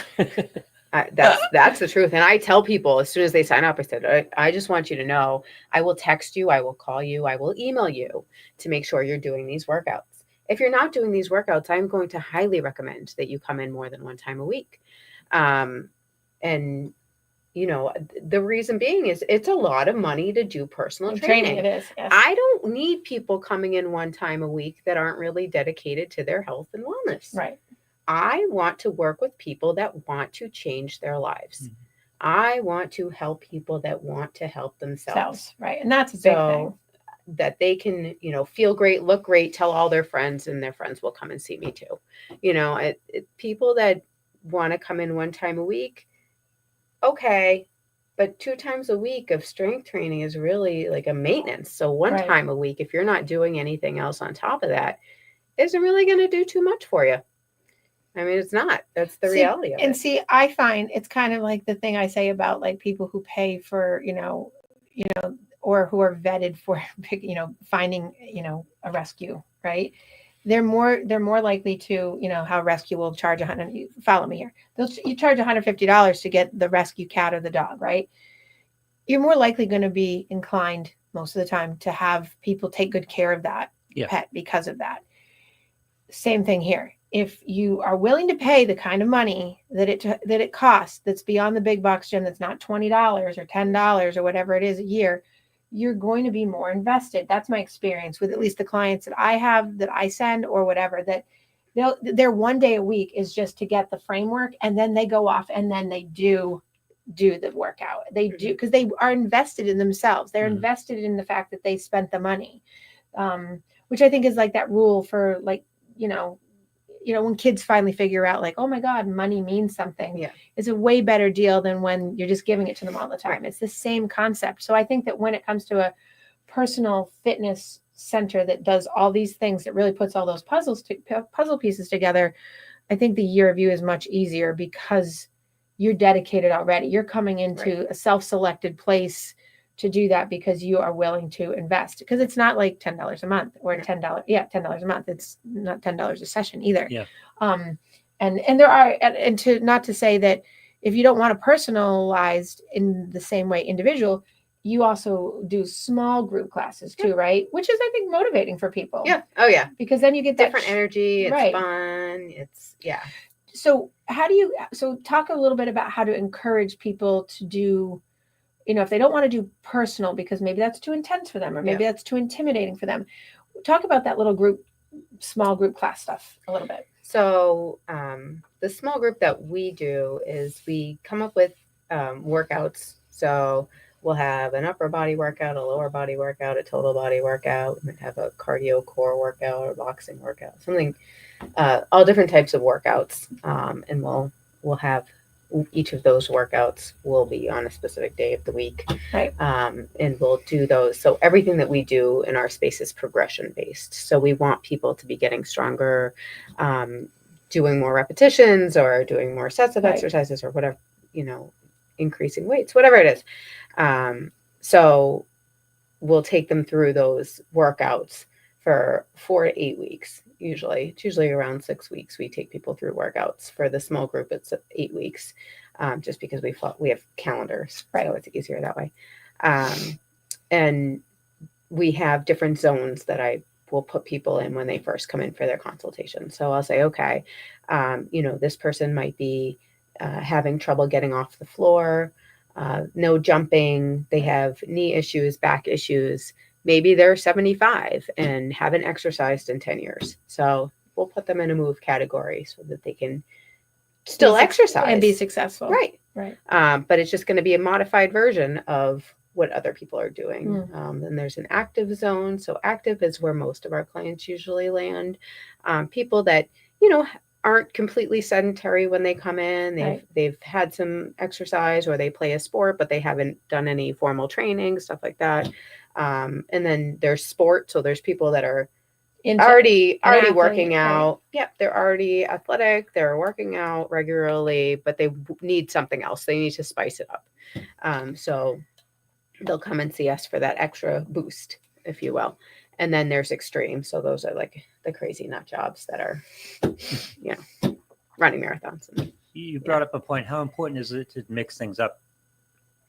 That's the truth. And I tell people as soon as they sign up, I said, I just want you to know, I will text you, I will call you, I will email you to make sure you're doing these workouts. If you're not doing these workouts, I'm going to highly recommend that you come in more than one time a week. And the reason being is it's a lot of money to do personal training. It is. Yes. I don't need people coming in one time a week that aren't really dedicated to their health and wellness. Right. I want to work with people that want to change their lives. Mm-hmm. I want to help people that want to help themselves. Right. And that's a big thing. That they can, feel great, look great, tell all their friends, and their friends will come and see me too. People that want to come in one time a week, okay, but 2 times a week of strength training is really like a maintenance. So one time a week, if you're not doing anything else on top of that, isn't really going to do too much for you. I mean, it's not. That's the reality of it. And see, I find it's kind of like the thing I say about like people who pay for, or who are vetted for, finding, a rescue, right? They're more likely to, how rescue will charge $100. Follow me here. You charge $150 to get the rescue cat or the dog, right? You're more likely going to be inclined most of the time to have people take good care of that pet because of that. Same thing here. If you are willing to pay the kind of money that it costs, that's beyond the big box gym, that's not $20 or $10 or whatever it is a year, you're going to be more invested. That's my experience with at least the clients that I have, that I send or whatever, that their 1 day a week is just to get the framework, and then they go off and then they do the workout. They do, because they are invested in themselves. They're invested in the fact that they spent the money, which I think is like that rule for like, when kids finally figure out like, oh my God, money means something. It's a way better deal than when you're just giving it to them all the time. Right. It's the same concept. So I think that when it comes to a personal fitness center that does all these things, that really puts all those puzzle pieces together, I think the year of you is much easier because you're dedicated already. You're coming into a self-selected place to do that because you are willing to invest, because it's not like $10 a month or $10 a month. It's not $10 a session either. And there are, and to not to say that if you don't want to personalized in the same way individual, you also do small group classes too, right? Which is, I think, motivating for people. Yeah. Oh yeah. Because then you get that different energy. It's fun. It's So talk a little bit about how to encourage people to do, if they don't want to do personal because maybe that's too intense for them or maybe that's too intimidating for them. Talk about that little small group class stuff a little bit. So the small group that we do is we come up with workouts. So we'll have an upper body workout, a lower body workout, a total body workout. We might have a cardio core workout or boxing workout, something, all different types of workouts. And we'll have each of those workouts will be on a specific day of the week. Right. And we'll do those. So everything that we do in our space is progression based. So we want people to be getting stronger, doing more repetitions or doing more sets of exercises or whatever, increasing weights, whatever it is. So we'll take them through those workouts for 4 to 8 weeks. It's usually around 6 weeks. We take people through workouts. For the small group, it's 8 weeks, just because we have calendars, so it's easier that way. And we have different zones that I will put people in when they first come in for their consultation. So I'll say, okay, this person might be having trouble getting off the floor, no jumping. They have knee issues, back issues. Maybe they're 75 and haven't exercised in 10 years. So we'll put them in a move category so that they can still exercise and be successful. Right. But it's just going to be a modified version of what other people are doing. Then there's an active zone. So active is where most of our clients usually land. People that, aren't completely sedentary when they come in. They've had some exercise or they play a sport, but they haven't done any formal training, stuff like that. And then there's sport. So there's people that are already working out. Yep. They're already athletic. They're working out regularly, but they need something else. They need to spice it up. So they'll come and see us for that extra boost, if you will. And then there's extreme. So those are like the crazy nut jobs that are, running marathons and You brought up a point. How important is it to mix things up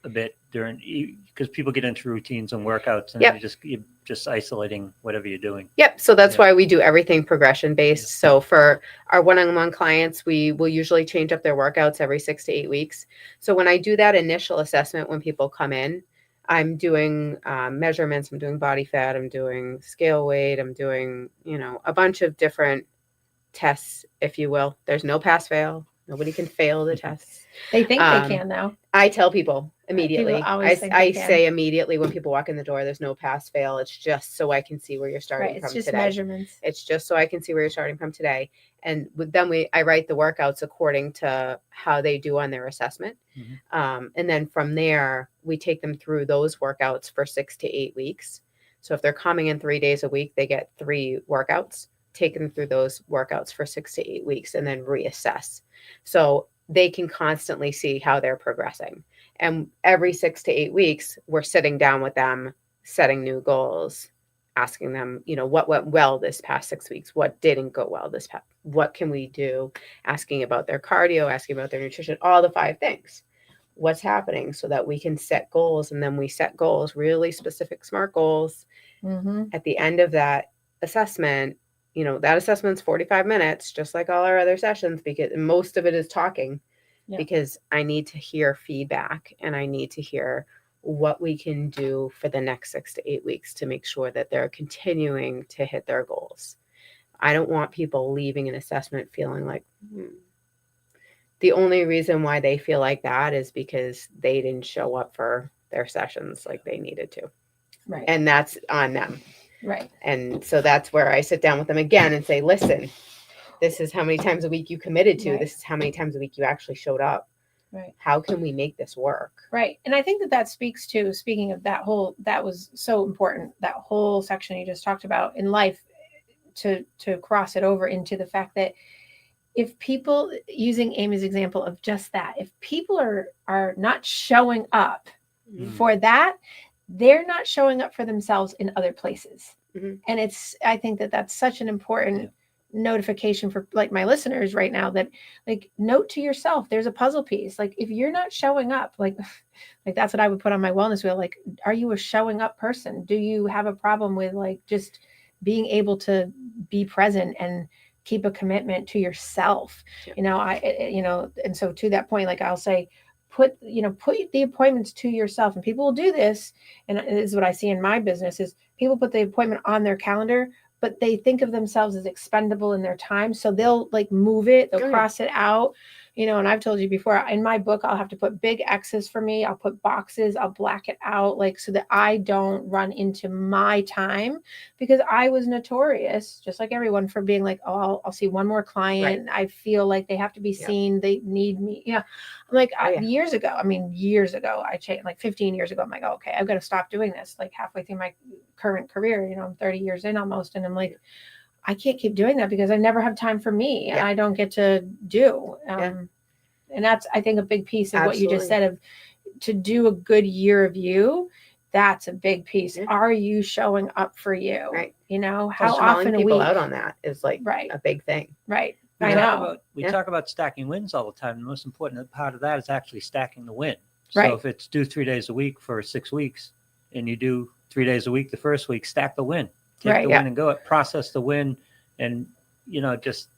a bit because people get into routines and workouts, and you're just isolating whatever you're doing. Yep. So that's why we do everything progression based. Yeah. So for our one-on-one clients, we will usually change up their workouts every 6 to 8 weeks. So when I do that initial assessment, when people come in, I'm doing measurements, I'm doing body fat, I'm doing scale weight, I'm doing, a bunch of different tests, if you will. There's no pass fail. Nobody can fail the tests. They think they can, though. I tell people immediately. I say immediately when people walk in the door, there's no pass fail. It's just so I can see where you're starting from today. It's just measurements. It's just so I can see where you're starting from today. And then I write the workouts according to how they do on their assessment. Mm-hmm. And then from there, we take them through those workouts for 6 to 8 weeks. So if they're coming in 3 days a week, they get 3 workouts. Take them through those workouts for 6 to 8 weeks and then reassess. So they can constantly see how they're progressing. And every 6 to 8 weeks, we're sitting down with them, setting new goals, asking them, what went well this past 6 weeks? What didn't go well this past? What can we do? Asking about their cardio, asking about their nutrition, all the 5 things. What's happening so that we can set goals. And then we set goals, really specific, SMART goals. Mm-hmm. At the end of that assessment, that assessment's 45 minutes, just like all our other sessions, because most of it is talking, because I need to hear feedback and I need to hear what we can do for the next 6 to 8 weeks to make sure that they're continuing to hit their goals. I don't want people leaving an assessment feeling like, The only reason why they feel like that is because they didn't show up for their sessions like they needed to. Right. And that's on them. Right. And so that's where I sit down with them again and say, listen, this is how many times a week you committed to. Right. This is how many times a week you actually showed up. Right. How can we make this work? Right. And I think that speaks to, speaking of that was so important, that whole section you just talked about in life, to cross it over into the fact that if people, using Amy's example of just that, if people are not showing up for that, they're not showing up for themselves in other places. Mm-hmm. And I think that that's such an important notification for like my listeners right now, that like, note to yourself, there's a puzzle piece. Like if you're not showing up, like that's what I would put on my wellness wheel. Like, are you a showing up person? Do you have a problem with like just being able to be present and keep a commitment to yourself? And so to that point, like I'll say, put the appointments to yourself, and people will do this. And this is what I see in my business is people put the appointment on their calendar, but they think of themselves as expendable in their time. So they'll like move it, they'll cross it out, and I've told you before, in my book, I'll have to put big X's for me. I'll put boxes, I'll black it out, like, so that I don't run into my time, because I was notorious, just like everyone, for being like, oh, I'll see one more client. Right. I feel like they have to be seen. They need me. Yeah. I'm like, years ago, I changed, like 15 years ago. I'm like, okay, I've got to stop doing this. Like halfway through my current career, I'm 30 years in almost. And I'm like, I can't keep doing that because I never have time for me and I don't get to do. And that's, I think, a big piece of what you just said, of to do a good year of you. That's a big piece. Are you showing up for you? Right. How often a people week out on that is like a big thing. Right. We talk about stacking wins all the time. The most important part of that is actually stacking the win. So right. if it's do 3 days a week for 6 weeks and you do 3 days a week the first week, stack the win. Take the win and go process the win, and just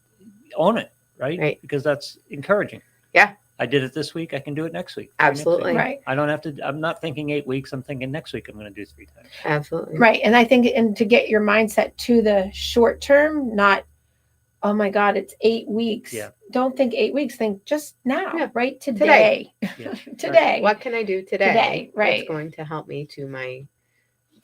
own it, right? Because that's encouraging. Yeah. I did it this week, I can do it next week. Absolutely. Next week. Right. I don't have to, I'm not thinking 8 weeks, I'm thinking next week I'm going to do 3 times. Absolutely. Right. And I think, and to get your mindset to the short term, not, oh my God, it's 8 weeks. Yeah. Don't think 8 weeks, think just now, right? Today. Yeah. Today. What can I do today? Right. That's going to help me to my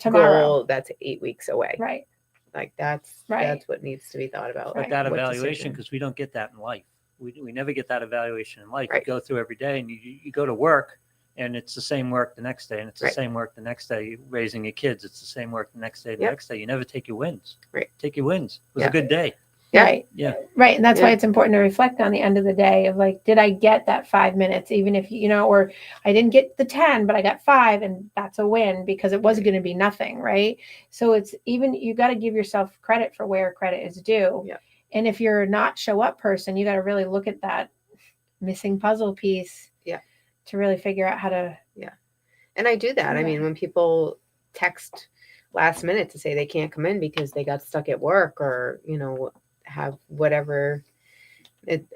tomorrow goal that's 8 weeks away. Right. Like that's what needs to be thought about. But that evaluation, because we don't get that in life. We never get that evaluation in life. You go through every day and you go to work and it's the same work the next day, and it's the same work the next day. You're raising your kids, it's the same work the next day, the next day. You never take your wins. Right. Take your wins. It was a good day. Right. Yeah. Right. And that's why it's important to reflect on the end of the day of like, did I get that 5 minutes, even if, or I didn't get the 10, but I got 5, and that's a win because it was going to be nothing. Right. So it's even, you got to give yourself credit for where credit is due. Yeah. And if you're not show up person, you got to really look at that missing puzzle piece. Yeah. To really figure out how to. And I do that. I Yeah. mean, when people text last minute to say they can't come in because they got stuck at work or, have whatever,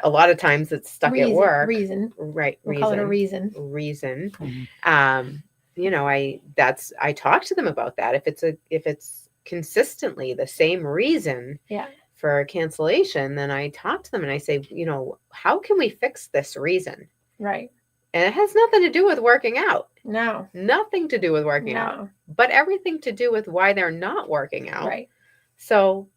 a lot of times it's stuck at work. Reason. Right. We'll call it a reason. Reason. Mhm. I talk to them about that. If it's consistently the same reason for cancellation, then I talk to them and I say, how can we fix this reason? Right. And it has nothing to do with working out. No. Nothing to do with working out, but everything to do with why they're not working out. Right. So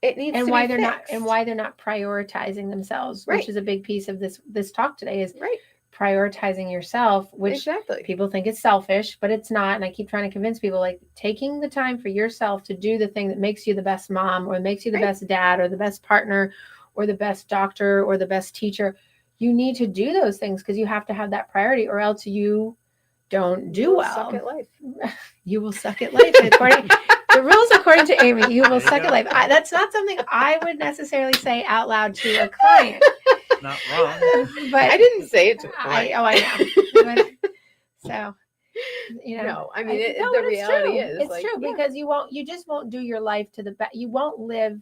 it needs and to why be they're fixed. not and why they're not prioritizing themselves, Right. which is a big piece of this talk today is Right. prioritizing yourself, which Exactly. people think is selfish, but it's not. And I keep trying to convince people, like, taking the time for yourself to do the thing that makes you the best mom or makes you the Right. best dad or the best partner or the best doctor or the best teacher. You need to do those things because you have to have that priority, or else you don't do You will well. suck at life. You will suck at life. According the rules, according to Amy, you will There you suck go. at life. That's not something I would necessarily say out loud to a client. Not wrong. But I didn't say it to a I client. know. So, No, I mean, no, the but it's reality true. is, It's like, true because you just won't do your life to the best. You won't live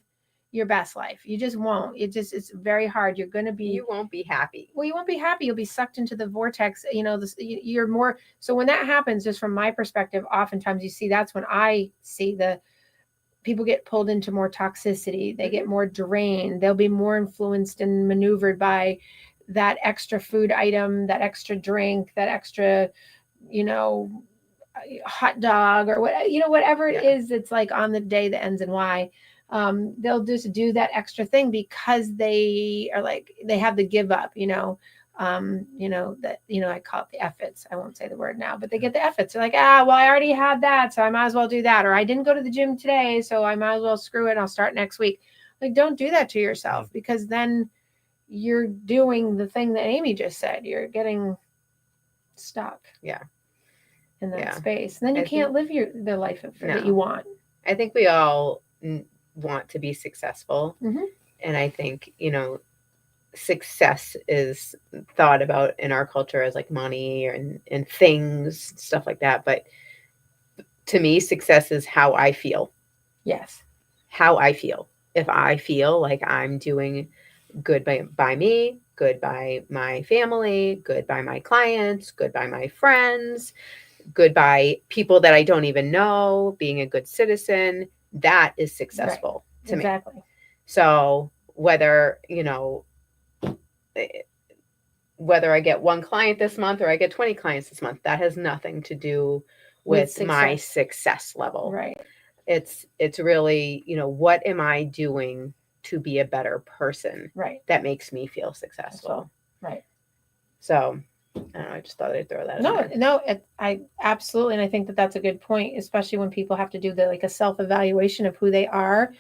your best life. You just won't. It's very hard. You're going to be. you won't be happy. Well, you won't be happy. You'll be sucked into the vortex. You're more. So when that happens, just from my perspective, oftentimes you see that's when I see the people get pulled into more toxicity. They get more drained. They'll be more influenced and maneuvered by that extra food item, that extra drink, that extra, hot dog or whatever it is. It's like on the day that ends in Y. They'll just do that extra thing because they are like, they have the give up, I call it the efforts. I won't say the word now, but they get the efforts. They're like, well, I already had that, so I might as well do that. Or I didn't go to the gym today, so I might as well screw it. I'll start next week. Like, don't do that to yourself, because then you're doing the thing that Amy just said. You're getting stuck. Yeah. In that space. And then you can't live the life that you want. I think we all want to be successful. Mm-hmm. And I think, success is thought about in our culture as like money and things, stuff like that. But to me, success is how I feel. Yes. How I feel. If I feel like I'm doing good by me, good by my family, good by my clients, good by my friends, good by people that I don't even know, being a good citizen, that is successful to me. So whether I get one client this month or I get 20 clients this month, that has nothing to do with my success level. Right. It's really, what am I doing to be a better person? Right. That makes me feel successful. Right. So I don't know, I just thought I'd throw that in. No, I absolutely. And I think that that's a good point, especially when people have to do a self-evaluation of who they are,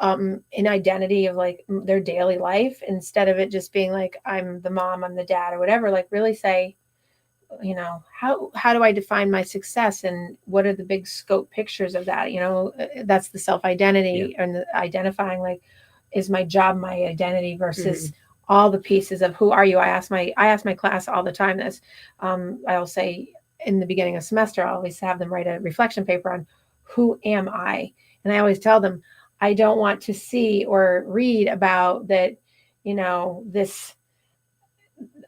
in identity of like their daily life, instead of it just being like, I'm the mom, I'm the dad or whatever. Like, really say, how do I define my success, and what are the big scope pictures of that? That's the self-identity and the identifying, like, is my job my identity versus all the pieces of who are you? I ask my class all the time this. I'll say in the beginning of semester, I always have them write a reflection paper on who am I? And I always tell them, I don't want to see or read about that, this,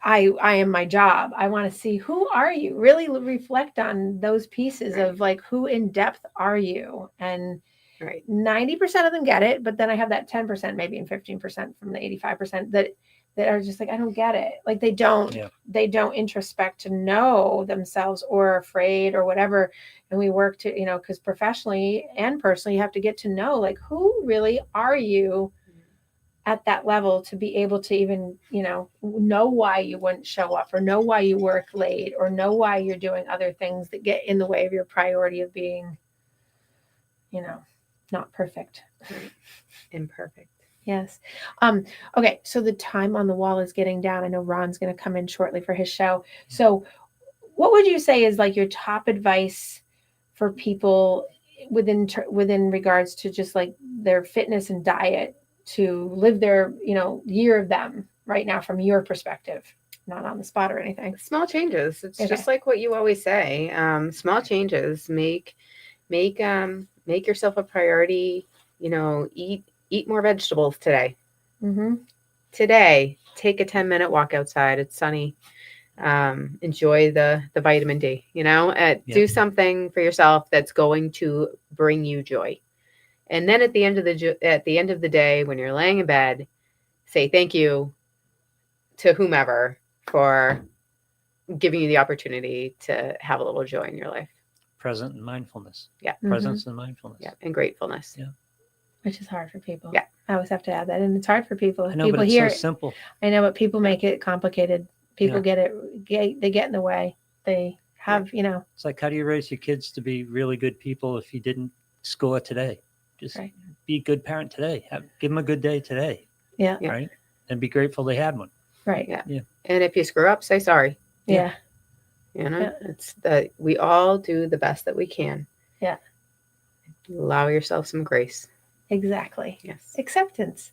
I am my job. I want to see, who are you? Really reflect on those pieces of like, who in depth are you? And 90% of them get it, but then I have that 10%, maybe, and 15% from the 85% that are just like, I don't get it. Like, they don't introspect to know themselves, or are afraid or whatever. And we work to, because professionally and personally, you have to get to know, like, who really are you at that level, to be able to even, know why you wouldn't show up, or know why you work late, or know why you're doing other things that get in the way of your priority of being, not perfect. Imperfect. Yes. Okay. So the time on the wall is getting down. I know Ron's going to come in shortly for his show. So what would you say is like your top advice for people within regards to just like their fitness and diet, to live their, year of them right now from your perspective? not on the spot or anything. Small changes. It's Okay. just like what you always say. Small changes make yourself a priority. You know, eat more vegetables today. Mm-hmm. Today, take a 10-minute walk outside. It's sunny. Enjoy the vitamin D. You know, do something for yourself that's going to bring you joy. And then at the end of the day, when you're laying in bed, say thank you to whomever for giving you the opportunity to have a little joy in your life. Present and mindfulness. Yeah. Presence and mindfulness. Yeah. And gratefulness. Yeah. Which is hard for people. Yeah. I always have to add that. And it's hard for people. I know, People but it's hear so it. simple. I know, but people make it complicated. People Yeah. they get in the way. They have, It's like, how do you raise your kids to be really good people if you didn't score today? Just Right. be a good parent today. Give them a good day today. Yeah. Right. And be grateful they had one. Right. Yeah. Yeah. And if you screw up, say sorry. Yeah. You know, Yeah. it's that we all do the best that we can. Yeah. Allow yourself some grace. Exactly. Yes. Acceptance.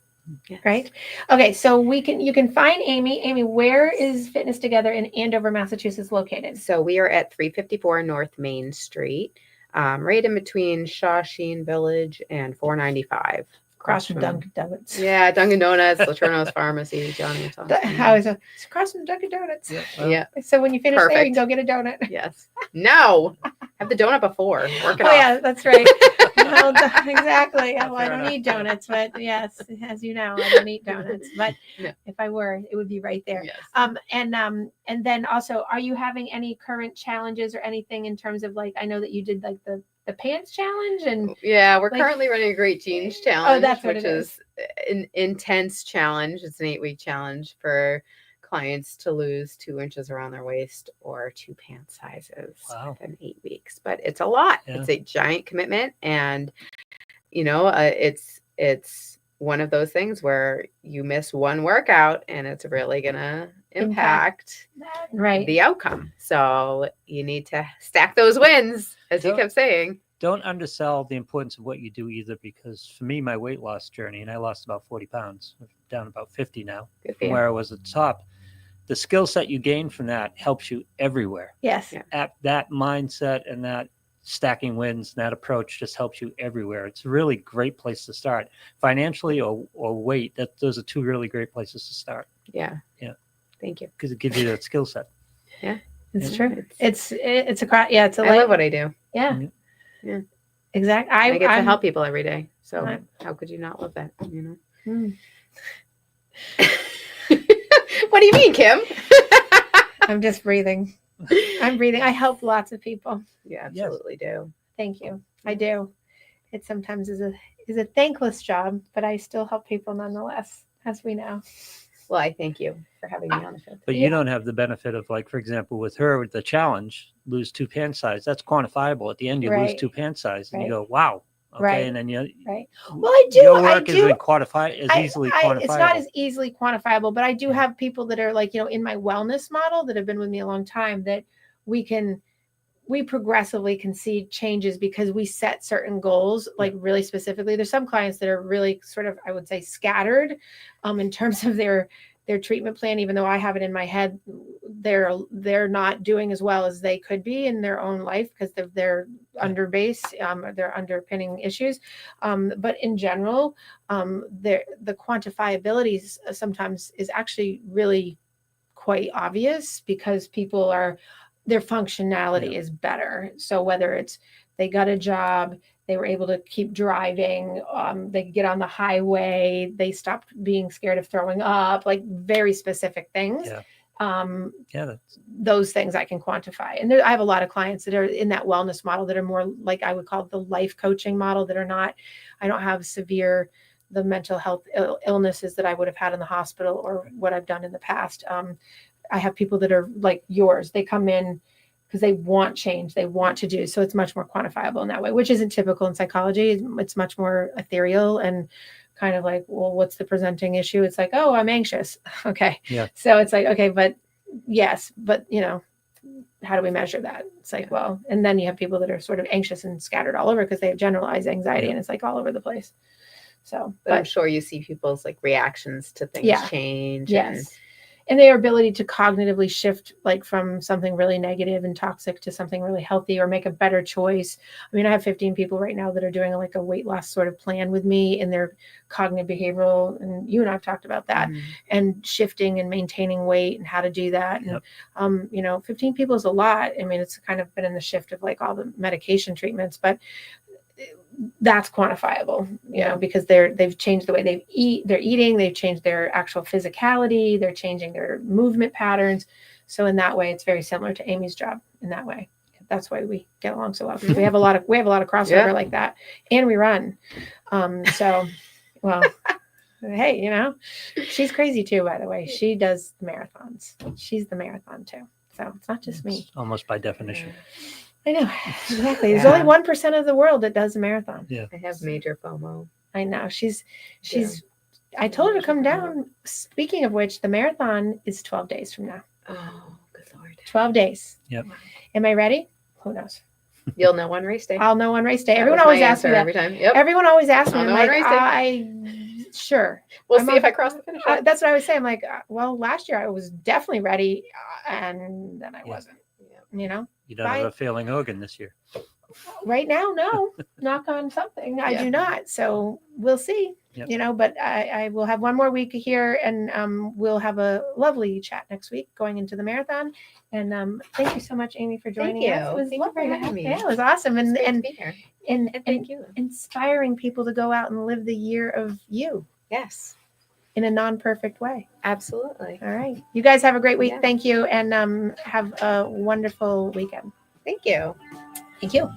Yes. Right. Okay. So you can find Amy. Amy, where is Fitness Together in Andover, Massachusetts located? So we are at 354 North Main Street, right in between Shawsheen Village and 495. Across from Dunkin' Donuts. Yeah, Dunkin' Donuts, Laterno's Pharmacy, Johnny's. It's across from Dunkin' Donuts. Yeah. Well, Yeah. So when you finish there, you Perfect. can go get a donut. Yes. No. Have the donut before. Work it Oh off. yeah, that's right. Well, exactly. Well, I Fair don't enough. eat donuts, but yes, as you know, I don't eat donuts. But No. if I were, it would be right there. Yes. And then also, are you having any current challenges or anything in terms of like? I know that you did like the pants challenge and Yeah, we're like- currently running a Great Jeans Challenge, that's what which it is. an intense challenge. It's an 8-week challenge for clients to lose 2 inches around their waist or 2 pant sizes Wow. within 8 weeks. But it's a lot. Yeah. It's a giant commitment, and it's one of those things where you miss one workout and it's really gonna impact right. the outcome. So you need to stack those wins, as you Don't- kept saying. Don't undersell the importance of what you do either, because for me, my weight loss journey, and I lost about 40 pounds, I'm down about 50 now Good for from you. where I was at the top. The skill set you gain from that helps you everywhere. Yes. Yeah. That mindset and that stacking wins, and that approach just helps you everywhere. It's a really great place to start. Financially or weight, those are two really great places to start Yeah. Yeah. Thank you. because it gives you that skill set. It's Yeah. true. It's a I love what I do. yeah. Yeah. Yeah. Exactly. I get to I'm- help people every day. So I'm- how could you not love that? You know. Hmm. What do you mean, Kim? I'm just breathing. I'm breathing. I help lots of people. You absolutely do. Thank you. I do. It sometimes is a thankless job, but I still help people nonetheless, as we know. Well, I thank you for having me on the show. But Yeah. you don't have the benefit of, like, for example, with her, with the challenge, lose 2 pant size. That's quantifiable. At the end, you lose Right. 2 pant size, and you Right. go, "Wow." Okay, Right. and then Right. Well, I do. Your I work do. isn't easily quantifiable. It's not as easily quantifiable, but I do Yeah. have people that are like, in my wellness model that have been with me a long time that we progressively can see changes because we set certain goals, like really specifically. There's some clients that are really sort of, I would say, scattered in terms of their treatment plan, even though I have it in my head, they're not doing as well as they could be in their own life because of their their underpinning issues. But in general, the quantifiability sometimes is actually really quite obvious because their functionality is better. So whether it's they got a job, they were able to keep driving, they could get on the highway, they stopped being scared of throwing up, like very specific things. Yeah. That's Those things I can quantify. And I have a lot of clients that are in that wellness model that are more like I would call it the life coaching model, that are not, I don't have the mental health illnesses that I would have had in the hospital or what I've done in the past. I have people that are like yours. They come in because they want change. They want to do. So it's much more quantifiable in that way, which isn't typical in psychology. It's much more ethereal and kind of like, well, what's the presenting issue? It's like, oh, I'm anxious. Okay. Yeah. So it's like, okay, but yes, but how do we measure that? It's like, well, and then you have people that are sort of anxious and scattered all over because they have generalized anxiety and it's like all over the place. So, But I'm sure you see people's like reactions to things Yeah. change. Yes. and their ability to cognitively shift like from something really negative and toxic to something really healthy or make a better choice. I mean, I have 15 people right now that are doing like a weight loss sort of plan with me in their cognitive behavioral, and you and I've talked about that, and shifting and maintaining weight and how to do that. Yep. And, 15 people is a lot. I mean, it's kind of been in the shift of like all the medication treatments, but that's quantifiable, because they've changed the way they're eating, they've changed their actual physicality, they're changing their movement patterns. So in that way, it's very similar to Amy's job in that way. That's why we get along so well. We have a lot of crossover like that, and we run. Well, hey, she's crazy too, by the way. She does marathons. She's the marathon too. So it's not just me. Almost by definition. I know, exactly. There's only 1% of the world that does a marathon. Yeah. I have major FOMO. I know. I told her to come down. Speaking of which, the marathon is 12 days from now. Oh, good Lord. 12 days. Yep. Am I ready? Who knows? You'll know on race day. I'll know on race day. That Everyone was always my asks me answer that. every time. Yep. Everyone always asks me. I'll I'm know on like, race day. sure. We'll see if I cross the finish line. That's what I was saying. I'm like, well, last year I was definitely ready, and then I wasn't. You don't have a failing organ this year. Right now, no. Knock on something. I do not. So we'll see. Yep. But I will have one more week here, and we'll have a lovely chat next week going into the marathon. And thank you so much, Amy, for joining us. It was Thank you for having me. Yeah, it was awesome. It's And great and to be here. and, Thank you. inspiring people to go out and live the year of you Yes, in a non-perfect way. absolutely. All right. You guys have a great week. Yeah. Thank you. And have a wonderful weekend. Thank you. Thank you.